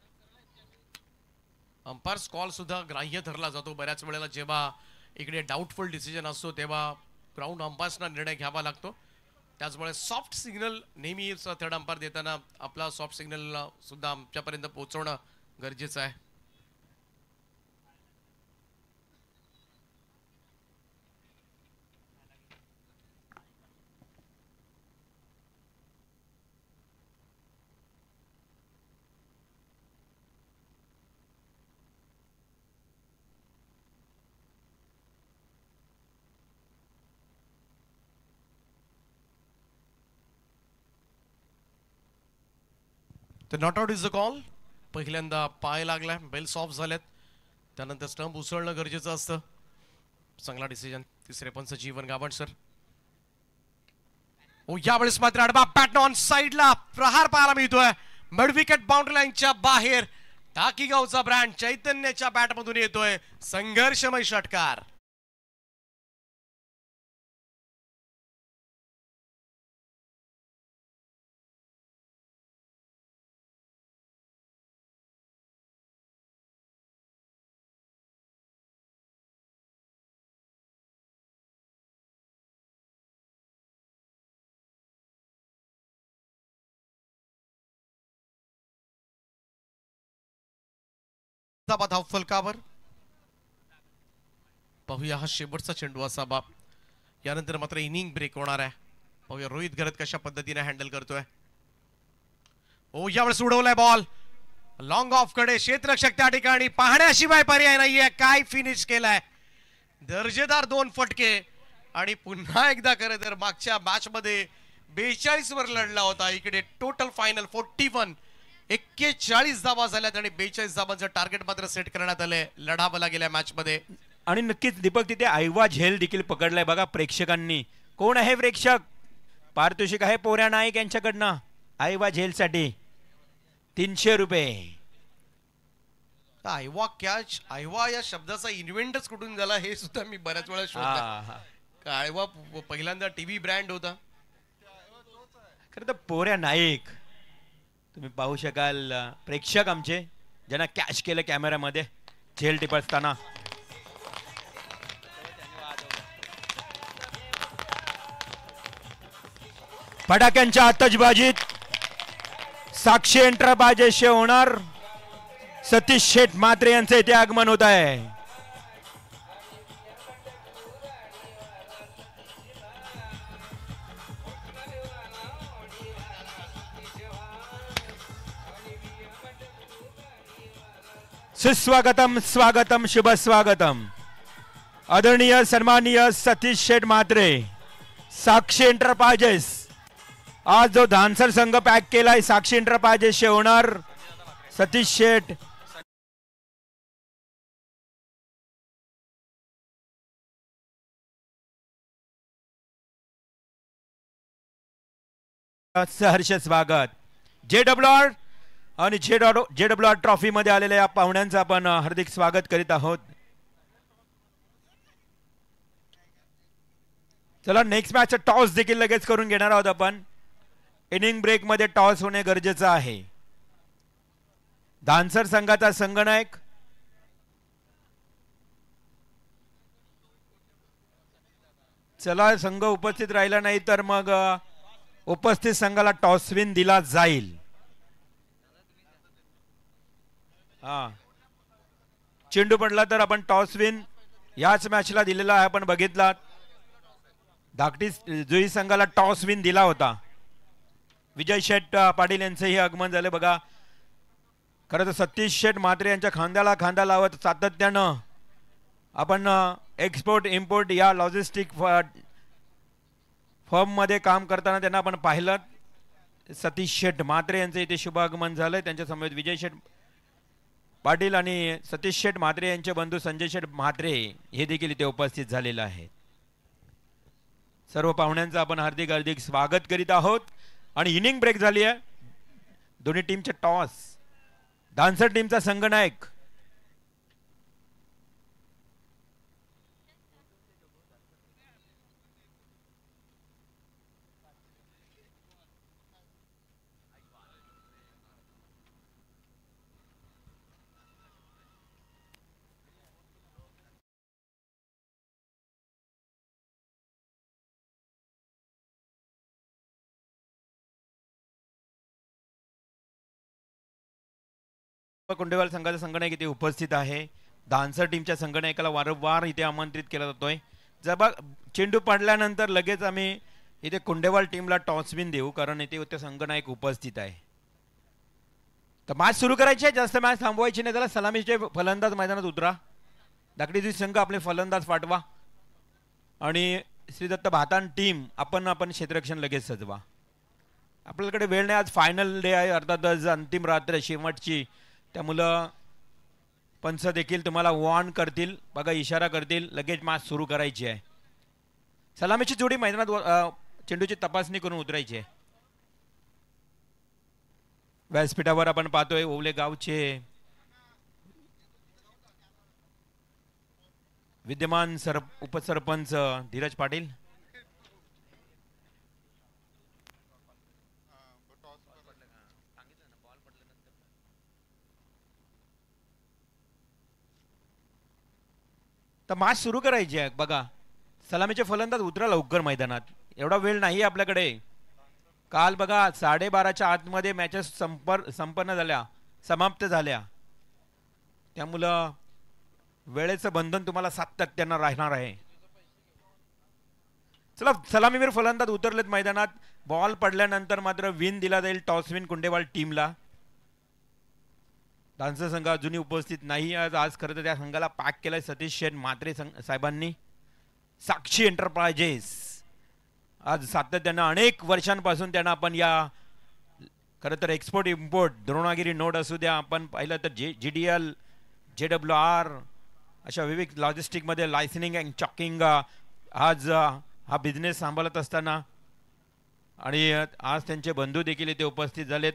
अंपायर्स कॉल सुद्धा ग्राह्य धरला जातो. बऱ्याच वेळेला जेव्हा इकडे डाऊटफुल डिसिजन असतो तेव्हा ग्राउंड अंपायर्सना निर्णय घ्यावा लागतो. त्याचमुळे सॉफ्ट सिग्नल नेहमी थर्ड अंपायर देताना आपला सॉफ्ट सिग्नल सुद्धा आमच्यापर्यंत पोहोचवणं गरजेचं आहे. Not out is the call. पहिल्यांदा पाय लागलाय, बेल्स ऑफ झाल्यात, त्यानंतर स्टंप उसळणं गरजेचं असतं. चांगला डिसिजन. 3रे पंच जीवन गावंड सर. ओ, यावेळेस मात्र आडवा पॅटर्न ऑन साइडला प्रहार पाहायला मिळतोय. मिड विकेट बाउंड्री लाईनच्या बाहेर टाकीगावचा ब्रँड चैतन्याच्या बॅट मधून येतोय. संघर्षमय षटकार. धाव फलकावर. पाहूया हा शेवटचा चेंडू असावा. यानंतर मात्र इनिंग ब्रेक होणार आहे. पाहूया रोहित घरत कशा पद्धतीने हँडल करतोय. ओ, यावेळेस उडवलाय बॉल लॉंग ऑफ कडे. क्षेत्ररक्षक त्या ठिकाणी पाहण्याशिवाय पर्याय नाहीये. काय फिनिश केलाय. दर्जेदार 2 फटके. आणि पुन्हा एकदा खरं तर मागच्या मॅच मध्ये 42 वर लढला होता. इकडे टोटल फायनल 41, 41 धावा झाल्यात आणि 42 धावांचं टार्गेट मात्र सेट करण्यात आलंय. लढावला गेल्या मॅच मध्ये. आणि नक्कीच दीपक तिथे आयवा झेल देखील पकडलाय बघा प्रेक्षकांनी. कोण आहे प्रेक्षक? पारितोषिक आहे पोऱ्या नाईक यांच्याकडनं आईवा झेलसाठी 300 रुपये. आयवा कॅच, आयवा या शब्दाचा इन्व्हेंटच कुठून झाला हे सुद्धा मी बऱ्याच वेळा शोधलं. आयवा पहिल्यांदा टीव्ही ब्रँड होता. खरं तर पोऱ्या नाईक तुम्ही पाहू शकाल, प्रेक्षक आमचे ज्यांना कॅच केलं कॅमेऱ्यामध्ये झेल टिपसताना. फटाक्यांच्या आतषबाजीत साक्षी एंटरप्राइजेसचे ओनर सतीश शेठ म्हात्रे यांचे इथे आगमन होत आहे. सुस्वागतम, स्वागतम, शुभ स्वागतम. आदरणीय सन्माननीय सतीश शेठ म्हात्रे, साक्षी एंटरप्राइजेस. आज जो धानसर संघ पॅक केलाय साक्षी एंटरप्राइजेसचे ओनर सतीश शेठ. सहर्ष स्वागत. JWR आणि JWR ट्रॉफी मध्ये आलेल्या या पाहुण्यांचं आपण हार्दिक स्वागत करीत आहोत. चला नेक्स्ट मॅच टॉस देखील लगेच करून घेणार आहोत आपण. इनिंग ब्रेक मध्ये टॉस होणे गरजेचं आहे. धानसर संघाचा संघनायक चला संघ उपस्थित राहिला नाही तर मग उपस्थित संघाला टॉस विन दिला जाईल. चेंडू पडला तर आपण टॉस विन याच मॅचला दिलेला आहे. आपण बघितला धाकटी जुई संघाला टॉस विन दिला होता. विजय शेठ पाटील यांचंही आगमन झाले बघा. खरं तर सतीश शेठ म्हात्रे यांच्या खांद्याला खांदा लावत सातत्यानं आपण एक्सपोर्ट इम्पोर्ट या लॉजिस्टिक फर्म मध्ये काम करताना त्यांना आपण पाहिलं. सतीश शेठ म्हात्रे यांचं इथे शुभ आगमन झालंय. त्यांच्या समवेत विजय शेठ पाटील आणि सतीश शेठ म्हात्रे यांचे बंधू संजय शेठ म्हात्रे हे देखील इथे उपस्थित झालेले आहेत. सर्व पाहुण्यांचं आपण हार्दिक हार्दिक स्वागत करीत आहोत. आणि इनिंग ब्रेक झाली आहे. दोन्ही टीमचे टॉस. धानसर टीमचा संघनायक कुंडेवाल संघाचा संघनायक इथे उपस्थित आहे. धानसर टीमच्या संघनायकाला वारंवार इथे आमंत्रित केला जातोय. जर चेंडू पडल्यानंतर लगेच आम्ही इथे कुंडेवाल टीमला टॉस विन देऊ कारण इथे ते संघनायक उपस्थित आहे. तर मॅच सुरू करायची आहे. जास्त मॅच थांबवायची नाही. त्याला सलामीचे फलंदाज मैदानात उतरा. धाकटी संघ आपले फलंदाज पाठवा आणि श्रीदत्त भातान टीम आपण क्षेत्ररक्षण लगेच सजवा. आपल्याकडे वेळ नाही. आज फायनल डे आहे. अर्थातच अंतिम रात्र शेवटची. त्यामुळं पंच देखील तुम्हाला वॉर्न करतील बघा, इशारा करतील लगेच मॅच सुरू करायची आहे. सलामीची जोडी मैदानात चेंडूची तपासणी करून उतरायची आहे. व्यासपीठावर आपण पाहतोय ओवले गावचे विद्यमान उपसरपंच धीरज पाटील. तर मॅच सुरू करायची आहे बघा. सलामीचे फलंदाज उतरा लवकर मैदानात. एवढा वेळ नाही आपल्याकडे. काल बघा 12:30च्या आतमध्ये मॅचेस संपन्न झाल्या, समाप्त झाल्या. त्यामुळं वेळेचं बंधन तुम्हाला सातत्यानं राहणार आहे. चला सलामीवीर फलंदाज उतरलेत मैदानात. बॉल पडल्यानंतर मात्र विन दिला जाईल टॉस विन कुंडेवाल टीमला. धानसर संघ अजूनही उपस्थित नाही. आज खरं तर त्या संघाला पॅक केलाय सतीश शेठ म्हात्रे साहेबांनी. साक्षी एंटरप्राइजेस आज सातत्यानं अनेक वर्षांपासून त्यांना आपण या खरं तर एक्सपोर्ट इम्पोर्ट द्रोणागिरी नोड असू द्या, आपण पाहिलं तर GDL JWR अशा विविध लॉजिस्टिकमध्ये लायसनिंग अँड चॉकिंग आज हा बिझनेस सांभाळत असताना आणि आज त्यांचे बंधू देखील इथे उपस्थित झालेत.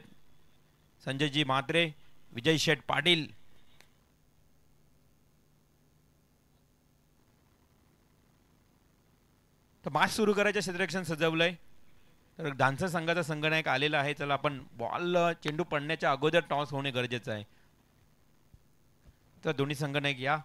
संजयजी म्हात्रे, विजय शेठ पाटील. तर मॅच सुरू करायचं क्षेत्ररक्षण सजवलंय. तर डान्सर संघाचा संघनायक आलेला आहे. चला आपण बॉल चेंडू पडण्याच्या अगोदर टॉस होणे गरजेचं आहे. तर दोन्ही संघनायक या.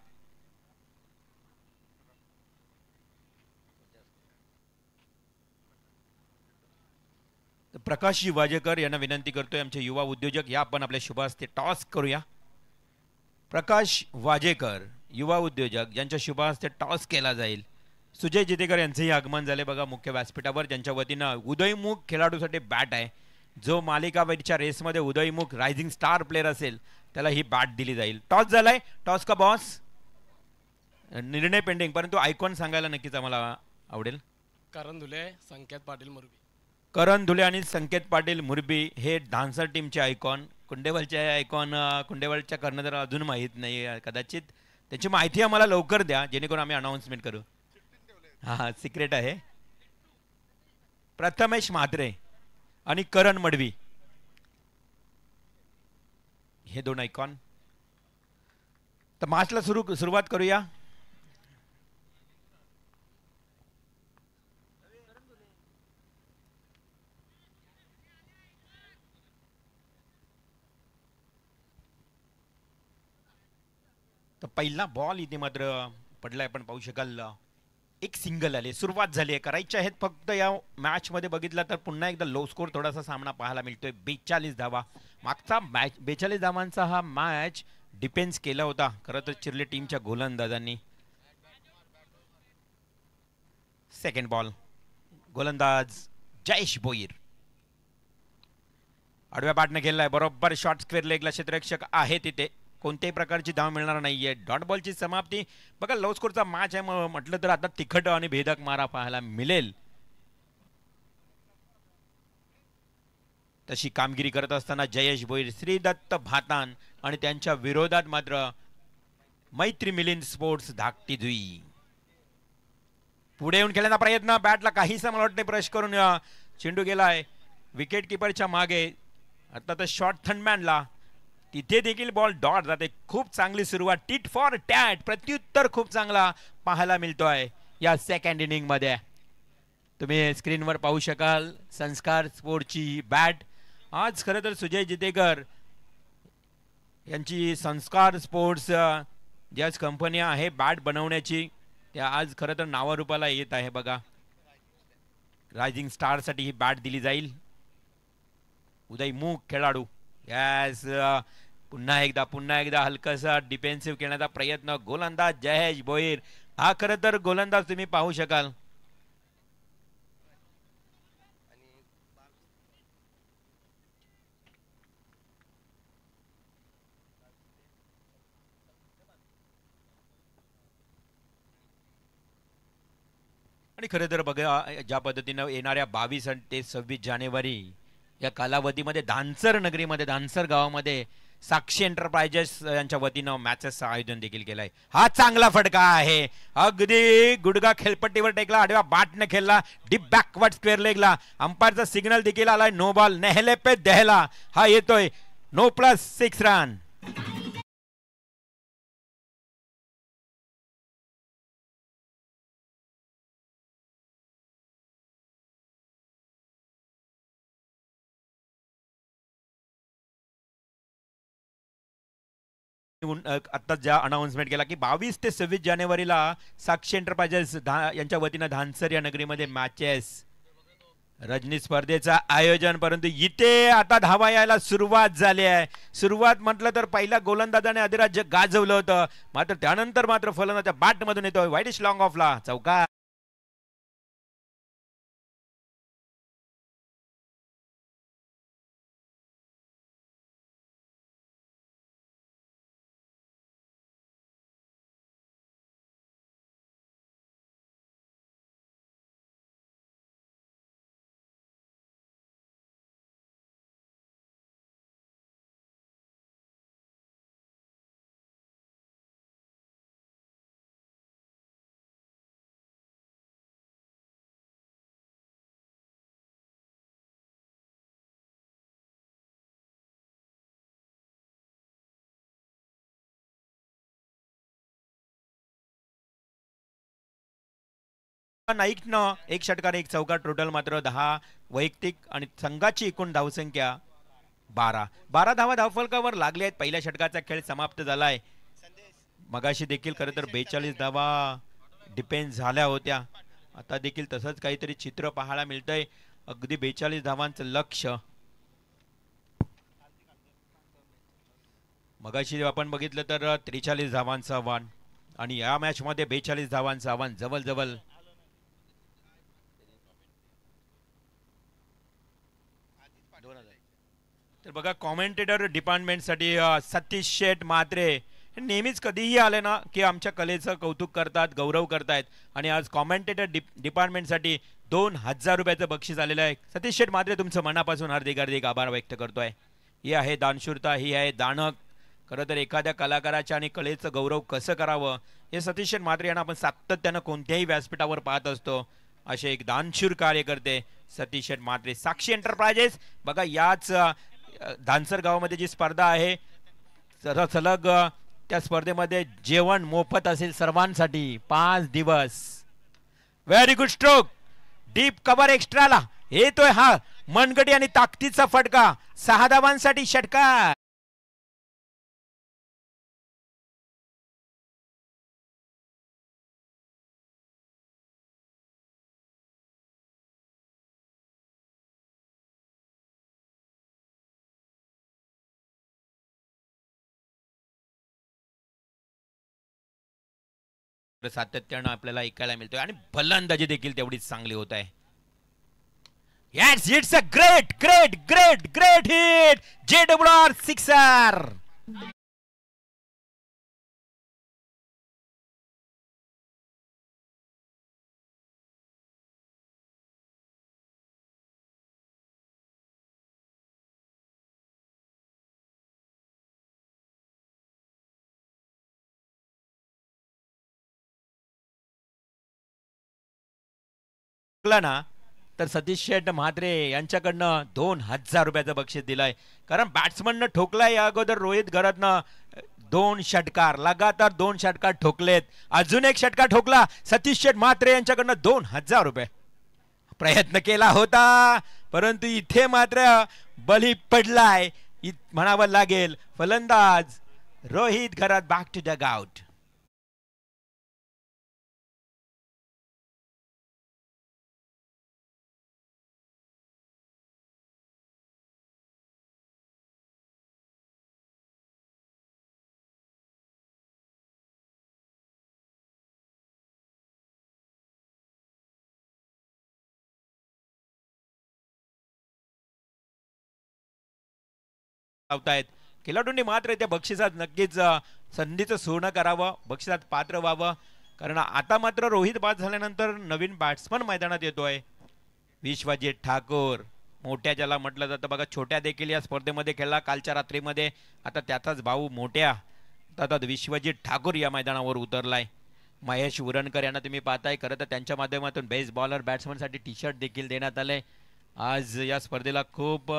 प्रकाश वाजेकर यांना विनंती करतोय, आमचे युवा उद्योजक, या आपण आपल्या शुभ हस्ते टॉस करूया. प्रकाश वाजेकर युवा उद्योजक यांच्या शुभ हस्ते टॉस केला जाईल. सुजय जितेकर यांचेही आगमन झाले बघा मुख्य व्यासपीठावर. त्यांच्या वतीनं उदयमुख खेळाडूसाठी बॅट आहे. जो मालिकावीरच्या रेसमध्ये उदयमुख रायझिंग स्टार प्लेअर असेल त्याला ही बॅट दिली जाईल. टॉस झालाय. टॉस का बॉस? निर्णय पेंडिंग, परंतु आयकॉन सांगायला नक्कीच आम्हाला आवडेल. करण धुले, संकेत पाटील मुरबी. करण धुले आणि संकेत पाटील मुरबी हे डान्सर टीमचे आयकॉन. कुंडेवलचे आयकॉन कुंडेवलच्या कर्णधार अजून माहीत नाही, कदाचित त्याची माहिती आम्हाला लवकर द्या जेणेकरून आम्ही अनाउन्समेंट करू. हा सिक्रेट आहे. प्रथमेश म्हात्रे आणि करण मडवी हे दोन आयकॉन. तर मॅचला सुरुवात करूया. तर पहिला बॉल इथे मात्र पडलाय. आपण पाहू शकाल एक सिंगल आले. सुरुवात झाली आहे. करायचे आहेत फक्त या मॅच मध्ये बघितला तर पुन्हा एकदा लो स्कोर थोडासा सामना पाहायला मिळतोय. 42 धावा मागचा मॅच, 42 धावांचा हा मॅच डिफेन्स केला होता खरं तर चिरले टीमच्या गोलंदाजांनी. सेकंड बॉल, गोलंदाज जयेश भोईर आडव्या बॅटने खेळलाय. बरोबर शॉर्ट स्क्वेअर लेगला क्षेत्ररक्षक आहे तिथे. कोणत्याही प्रकारची धाव मिळणार नाहीये. डॉट बॉलची समाप्ती. बघा लो स्कोरचा मॅच आहे म्हटलं तर आता तिखट आणि भेदक मारा पाहायला मिळेल. तशी कामगिरी करत असताना जयेश भोईर, श्रीदत्त भातान आणि त्यांच्या विरोधात मात्र मैत्री मिलिंद स्पोर्ट्स धाकटी जुई. पुढे येऊन खेळण्याचा प्रयत्न. बॅटला काहीसा मला वाटते ब्रश करून चेंडू गेलाय विकेट किपरच्या मागे. आता तर शॉर्ट थंडमॅनला तिथे देखील बॉल डॉट जाते. खूप चांगली सुरुवात. टिट फॉर टॅट प्रत्युत्तर खूप चांगला पाहायला मिळतोय या सेकंड इनिंग मध्ये. तुम्ही स्क्रीनवर पाहू शकाल संस्कार स्पोर्टची बॅट. आज खरं तर सुजय जितेकर यांची संस्कार स्पोर्ट्स ज्या कंपनी आहे बॅट बनवण्याची त्या आज खरं तर नावारूपाला येत आहे बघा. रायझिंग स्टार साठी ही बॅट दिली जाईल. उदयमुख खेळाडू. यस, पुन्हा एकदा हलकासा डिफेन्सिव्ह खेळण्याचा प्रयत्न. गोलंदाज जयेश भोईर. हा खरं तर गोलंदाज तुम्ही पाहू शकाल. आणि खरं तर बघा ज्या पद्धतीनं येणाऱ्या 22 ते 26 जानेवारी या कालावधीमध्ये धानसर नगरीमध्ये, धानसर गावामध्ये साक्षी एंटरप्राइजेस यांच्या वतीनं मॅचेसचं आयोजन देखील केलंय. हा चांगला फटका आहे. अगदी गुडगा खेळपट्टीवर टेकला. आडव्या बॅटने खेळला. डीप बॅकवर्ड स्क्वेअर लेगला. अंपायरचा सिग्नल देखील आलाय. No ball. नेहले पे दहला हा येतोय. No plus 6 run. आता ज्या अनाउन्समेंट केला की 22 ते 26 जानेवारीला साक्षी एंटरप्राइजेस यांच्या वतीनं धानसर या नगरीमध्ये मॅचेस रजनी स्पर्धेचं आयोजन. परंतु इथे आता धावा यायला सुरुवात झाली आहे. सुरुवात म्हटलं तर पहिल्या गोलंदाजाने अधिराज्य गाजवलं होतं. मात्र त्यानंतर मात्र फलंदाच्या बॅट मधून येतोय वाईडिश लॉंग ऑफला चौकार. नाईकनं एक षटकार एक चौकार, टोटल मात्र 10 वैयक्तिक आणि संघाची एकूण धावसंख्या 12 धावा धावफलकावर लागले आहेत. पहिल्या षटकाचा खेळ समाप्त झालाय. मगाशी देखील खरं तर 42 धावा डिपेंड झाल्या होत्या. आता देखील तसंच काहीतरी चित्र पाहायला मिळतंय. अगदी 42 धावांचं लक्ष. मगाशी आपण बघितलं तर 43 धावांचं आव्हान आणि या मॅच मध्ये 42 धावांचं आव्हान जवळ तर बघा कॉमेंटेटर डिपार्टमेंटसाठी सतीश शेठ म्हात्रे नेहमीच कधीही आले ना की आमच्या कलेचं कौतुक करतात, गौरव करतायत आणि आज कॉमेंटेटर डिपार्टमेंटसाठी 2000 रुपयाचं बक्षीस आलेलं आहे. सतीश शेठ म्हात्रे तुमचं मनापासून हार्दिक आभार व्यक्त करतोय. ही आहे दानशूरता, ही आहे दानक. खरं तर एखाद्या कलाकाराच्या आणि कलेचं गौरव कसं करावं हे सतीश शेठ म्हात्रे यांना आपण सातत्यानं कोणत्याही व्यासपीठावर पाहत असतो. असे एक दानशूर कार्यकर्ते सतीश शेठ म्हात्रे. साक्षी एंटरप्राइजेस बघा याच धानसर गावामध्ये जी स्पर्धा आहे सलग त्या स्पर्धेमध्ये जेवण मोफत असेल सर्वांसाठी 5 दिवस. Very good stroke, deep cover एक्स्ट्राला येतोय हा मनगटी आणि ताकदीचा फटका. 6 धावांसाठी षटकार. सातत्यानं आपल्याला ऐकायला मिळतोय आणि फलंदाजी देखील तेवढीच चांगली होत आहे. Yes, it's a great hit. JWR sixer. ना तर सतीश शेठ म्हात्रे यांच्याकडनं 2000 रुपयाचं बक्षीस दिलंय. कारण बॅट्समननं ठोकलाय या अगोदर रोहित घरातनं 2 षटकार लगातार 2 षटकार ठोकलेत. अजून एक षटकार ठोकला सतीश शेठ म्हात्रे यांच्याकडनं 2000 रुपये. प्रयत्न केला होता परंतु इथे मात्र बली पडलाय म्हणावं लागेल. फलंदाज रोहित घरात बॅक टू द आउट. खेळाडूंनी मात्र त्या बक्षिसात नक्कीच संधीचं सोनं करावं, बक्षिसात पात्र व्हावं. कारण आता मात्र रोहित बाद झाल्यानंतर नवीन बॅट्समन मैदानात येतोय विश्वजित ठाकूर. मोठ्या ज्याला म्हटलं जातं बघा, छोट्या देखील या स्पर्धेमध्ये खेळला कालच्या रात्रीमध्ये. आता त्याचाच भाऊ मोठ्या आता विश्वजित ठाकूर या मैदानावर उतरलाय. महेश उरणकर यांना तुम्ही पाहताय. खरं तर त्यांच्या माध्यमातून बेस्ट बॉलर बॅट्समनसाठी टी शर्ट देखील देण्यात आले. आज या स्पर्धेला खूप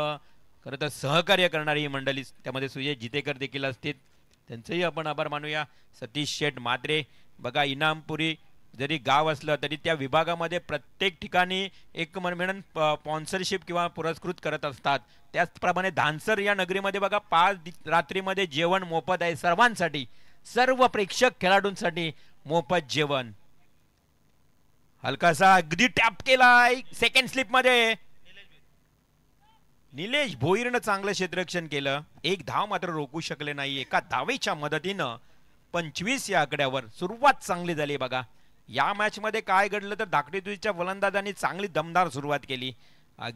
खरं तर सहकार्य करणारी ही मंडळी, त्यामध्ये सुजय जितेकर देखील असतील, त्यांचेही आपण आभार मानूया. सतीश शेठ म्हात्रे बघा, इनामपुरी जरी गाव असलं तरी त्या विभागामध्ये प्रत्येक ठिकाणी एक म्हणून स्पॉन्सरशिप किंवा पुरस्कृत करत असतात. त्याचप्रमाणे धानसर या नगरीमध्ये बघा 5 रात्रीमध्ये जेवण मोफत आहे सर्वांसाठी, सर्व प्रेक्षक खेळाडूंसाठी मोफत जेवण. हलकासा अगदी टॅप केलाय सेकंड स्लिप मध्ये. निलेश भोईरनं चांगलं क्षेत्ररक्षण केलं. एक धाव मात्र रोखू शकले नाही. एका धावेच्या मदतीनं 25 या आकड्यावर सुरुवात चांगली झाली. बघा या मॅच मध्ये काय घडलं तर धाकटीतुईच्या फलंदाजांनी चांगली दमदार सुरुवात केली.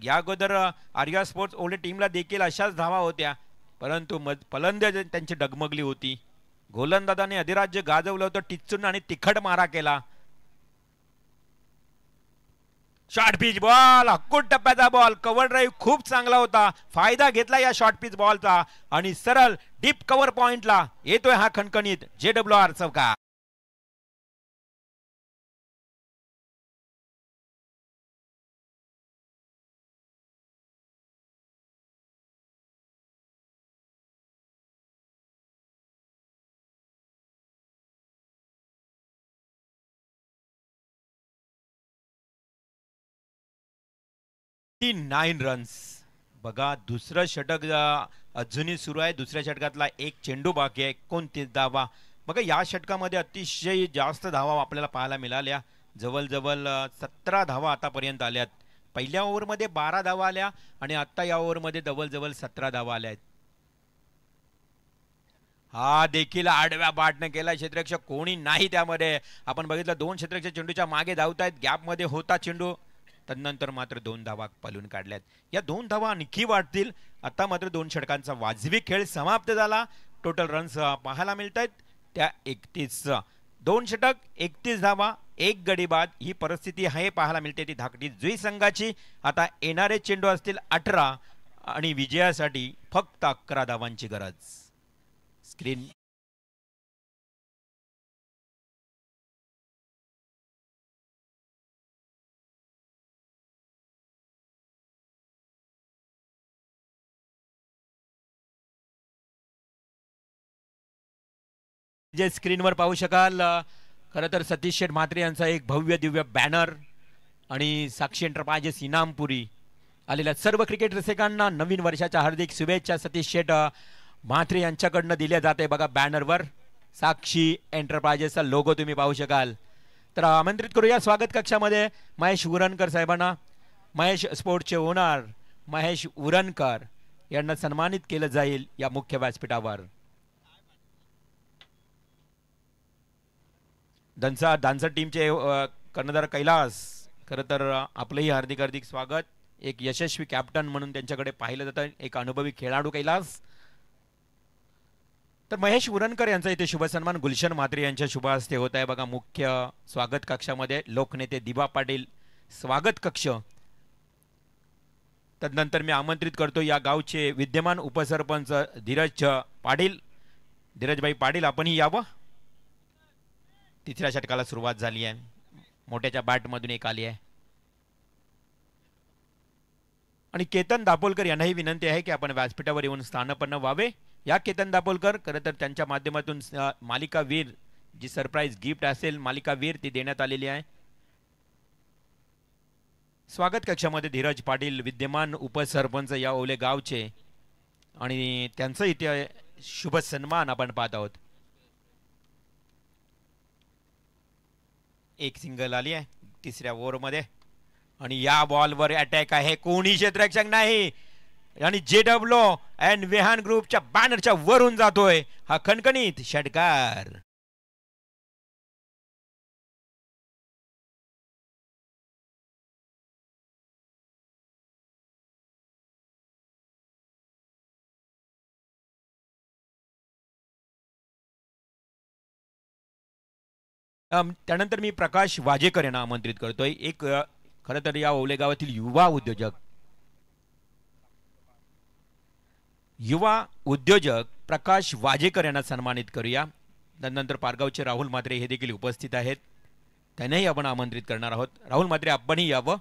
या अगोदर आर्या स्पोर्ट्स ओल्ड टीमला देखील अशाच धावा होत्या, परंतु फलंदाज त्यांची डगमगली होती. गोलंदाजांनी अधिराज्य गाजवलं होतं, टिच्चून आणि तिखट मारा केला. शॉर्ट पिच बॉल, हक्कून टप्प्याचा बॉल, कव्हर ड्राईव्ह खूप चांगला होता. फायदा घेतला या शॉर्ट पिच बॉलचा आणि सरळ डीप कव्हर पॉइंटला येतोय हा खणखणीत JWR चौकार. 9 रन्स. बघा दुसरं षटक अजूनही सुरू आहे. दुसऱ्या षटकातला एक चेंडू बाकी आहे. 29 धावा. बघा या षटकामध्ये अतिशय जास्त धावा आपल्याला पाहायला मिळाल्या. जवळजवळ 17 धावा आतापर्यंत आल्यात. पहिल्या ओव्हरमध्ये 12 धावा आल्या आणि आता या ओव्हरमध्ये जवळजवळ 17 धावा आल्या आहेत. हा देखील आडव्या बाटने केला क्षेत्ररक्षक, कोणी नाही त्यामध्ये. आपण बघितलं 2 क्षेत्ररक्षक चेंडूच्या मागे धावतायत. गॅपमध्ये होता चेंडू, तदनंतर मात्र 2 धावा पळून काढल्यात. या 2 धावा आणखी वाढतील. आता मात्र 2 षटकांचा वाजवी खेळ समाप्त झाला. टोटल रन्स पाहायला मिळत आहेत त्या 31. 2 षटक 31 धावा 1 गडी बाद ही परिस्थिती आहे पाहायला मिळते ती धाकटी जुई संघाची. आता येणारे चेंडू असतील 18 आणि विजयासाठी फक्त 11 धावांची गरज. स्क्रीन जे स्क्रीनवर पाहू शकाल, खरं तर सतीश शेठ म्हात्रे यांचा एक भव्य दिव्य बॅनर आणि साक्षी एंटरप्राइजेस इनामपुरी आलेल्या सर्व क्रिकेट रसिकांना नवीन वर्षाच्या हार्दिक शुभेच्छा सतीश शेठ म्हात्रे यांच्याकडनं दिल्या जाते. बघा बॅनरवर साक्षी एंटरप्राइजेसचा लोगो तुम्ही पाहू शकाल. तर आमंत्रित करूया स्वागत कक्षामध्ये महेश उरणकर साहेबांना. महेश स्पोर्ट्सचे ओनर महेश उरणकर यांना सन्मानित केलं जाईल या मुख्य व्यासपीठावर. दानसर टीमचे कर्णधार कैलास, खरं तर आपलंही हार्दिक हार्दिक स्वागत. एक यशस्वी कॅप्टन म्हणून त्यांच्याकडे पाहिलं जातं, एक अनुभवी खेळाडू कैलास. तर महेश उरणकर यांचा इथे शुभ सन्मान गुलशन म्हात्रे यांच्या शुभ हस्ते होत आहे. बघा मुख्य स्वागत कक्षामध्ये लोकनेते दिबा पाटील स्वागत कक्ष. तदनंतर मी आमंत्रित करतो या गावचे विद्यमान उपसरपंच धीरजभाई पाटील, आपणही यावं. तिसऱ्या षटकाला सुरुवात झाली आहे. मोठ्याच्या बॅटमधून एक आली आहे आणि केतन दापोलकर यांनाही विनंती आहे की आपण व्यासपीठावर येऊन स्थानपन्न व्हावे. या केतन दापोलकर खरं तर त्यांच्या माध्यमातून मालिका वीर जी सरप्राईज गिफ्ट असेल मालिका वीर ती देण्यात आलेली आहे. स्वागत कक्षामध्ये धीरज पाटील विद्यमान उपसरपंच या ओले गावचे आणि त्यांचं इथे शुभ सन्मान आपण पाहत आहोत. एक सिंगल आली आहे तिसऱ्या ओव्हरमध्ये आणि या बॉलवर अटॅक आहे, कोणी क्षेत्ररक्षक नाही आणि जेडब्ल्यू अँड वेहान ग्रुपच्या बॅनरच्या वरून जातोय हा खणखणीत षटकार. त्यानंतर मी प्रकाश वाजेकर यांना आमंत्रित करतोय. एक खरं तर या ओले गावातील युवा उद्योजक प्रकाश वाजेकर यांना सन्मानित करूया. त्यानंतर पारगावचे राहुल म्हात्रे हे देखील उपस्थित आहेत, त्यांनाही आपण आमंत्रित करणार आहोत. राहुल म्हात्रे आपणही यावं.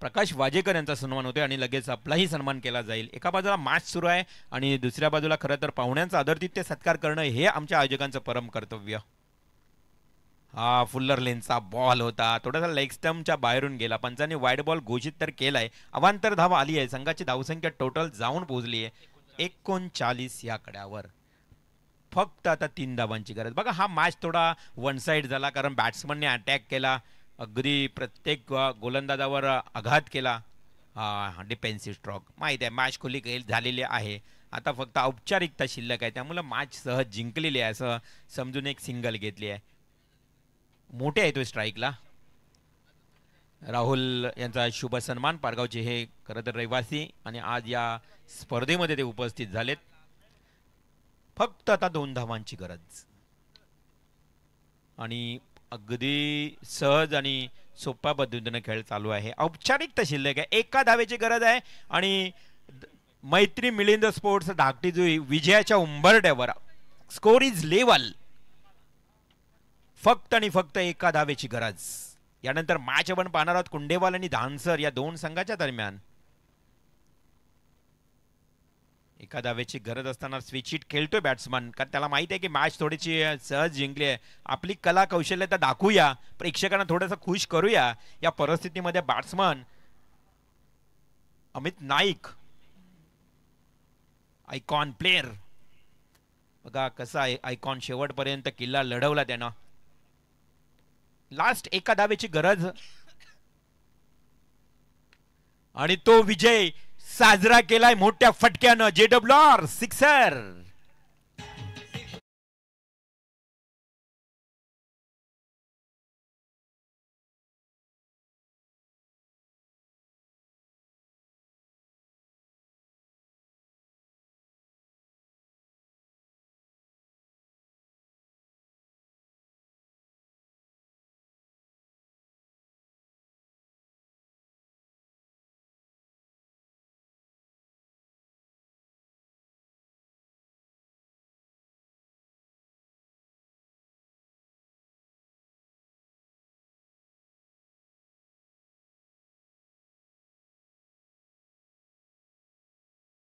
प्रकाश वाजेकर यांचा सन्मान होतोय आणि लगेच आपलाही सन्मान केला जाईल. एका बाजूला मॅच सुरू आहे आणि दुसऱ्या बाजूला खरं तर पाहुण्यांचा आदरातिथ्य सत्कार करणं हे आमच्या आयोजकांचं परम कर्तव्य. हा फुल्लर लेनचा बॉल होता, थोडासा लेग स्टंपच्या बाहेरून गेला. पंचांनी वाईड बॉल घोषित तर केलाय. अवांतर धावा आली आहे. संघाची धावसंख्या टोटल जाऊन पोहोचली आहे 39 या कड्यावर. फक्त आता 3 धावांची गरज. बघा हा मॅच थोडा वन साइड झाला कारण बॅट्समनने अटॅक केला, अगदी प्रत्येक गोलंदाजावर आघात केला. हा डिफेन्सिव्ह स्ट्रोक माहिती आहे. मॅच खुली झालेली आहे. आता फक्त औपचारिकता शिल्लक आहे, त्यामुळे मॅच सहज जिंकलेली आहे असं समजून एक सिंगल घेतली आहे. मोठे आहे तो स्ट्राईकला. राहुल यांचा शुभ सन्मान. पारगावचे हे खरं तर रहिवासी आणि आज या स्पर्धेमध्ये ते उपस्थित झालेत. फक्त आता 2 धावांची गरज आणि अगदी सहज आणि सोप्या पद्धतीने खेळ चालू आहे. औपचारिकता शिल्लक आहे, 1 धावेची गरज आहे आणि मैत्री मिलिंद स्पोर्ट्स धाकटी जुई विजयाच्या उंबरठ्यावर. Score is level. फक्त आणि फक्त 1 धावेची गरज. यानंतर मॅच आपण पाहणार आहोत कुंडेवाल आणि धानसर या 2 संघाच्या दरम्यान. 1 धावेची गरज असताना स्विच हिट खेळतोय बॅट्समन, कारण त्याला माहिती आहे की मॅच थोडीशी सहज जिंकली आहे. आपली कला कौशल्य तर दाखवूया, प्रेक्षकांना थोडंसं खुश करूया. या परिस्थितीमध्ये batsman Amit Naik icon player. बघा कसा आयकॉन शेवटपर्यंत किल्ला लढवला त्यानं. लास्ट एका धावेची गरज आणि तो विजय साजरा केलाय मोठ्या फटक्यानं. JWR sixer.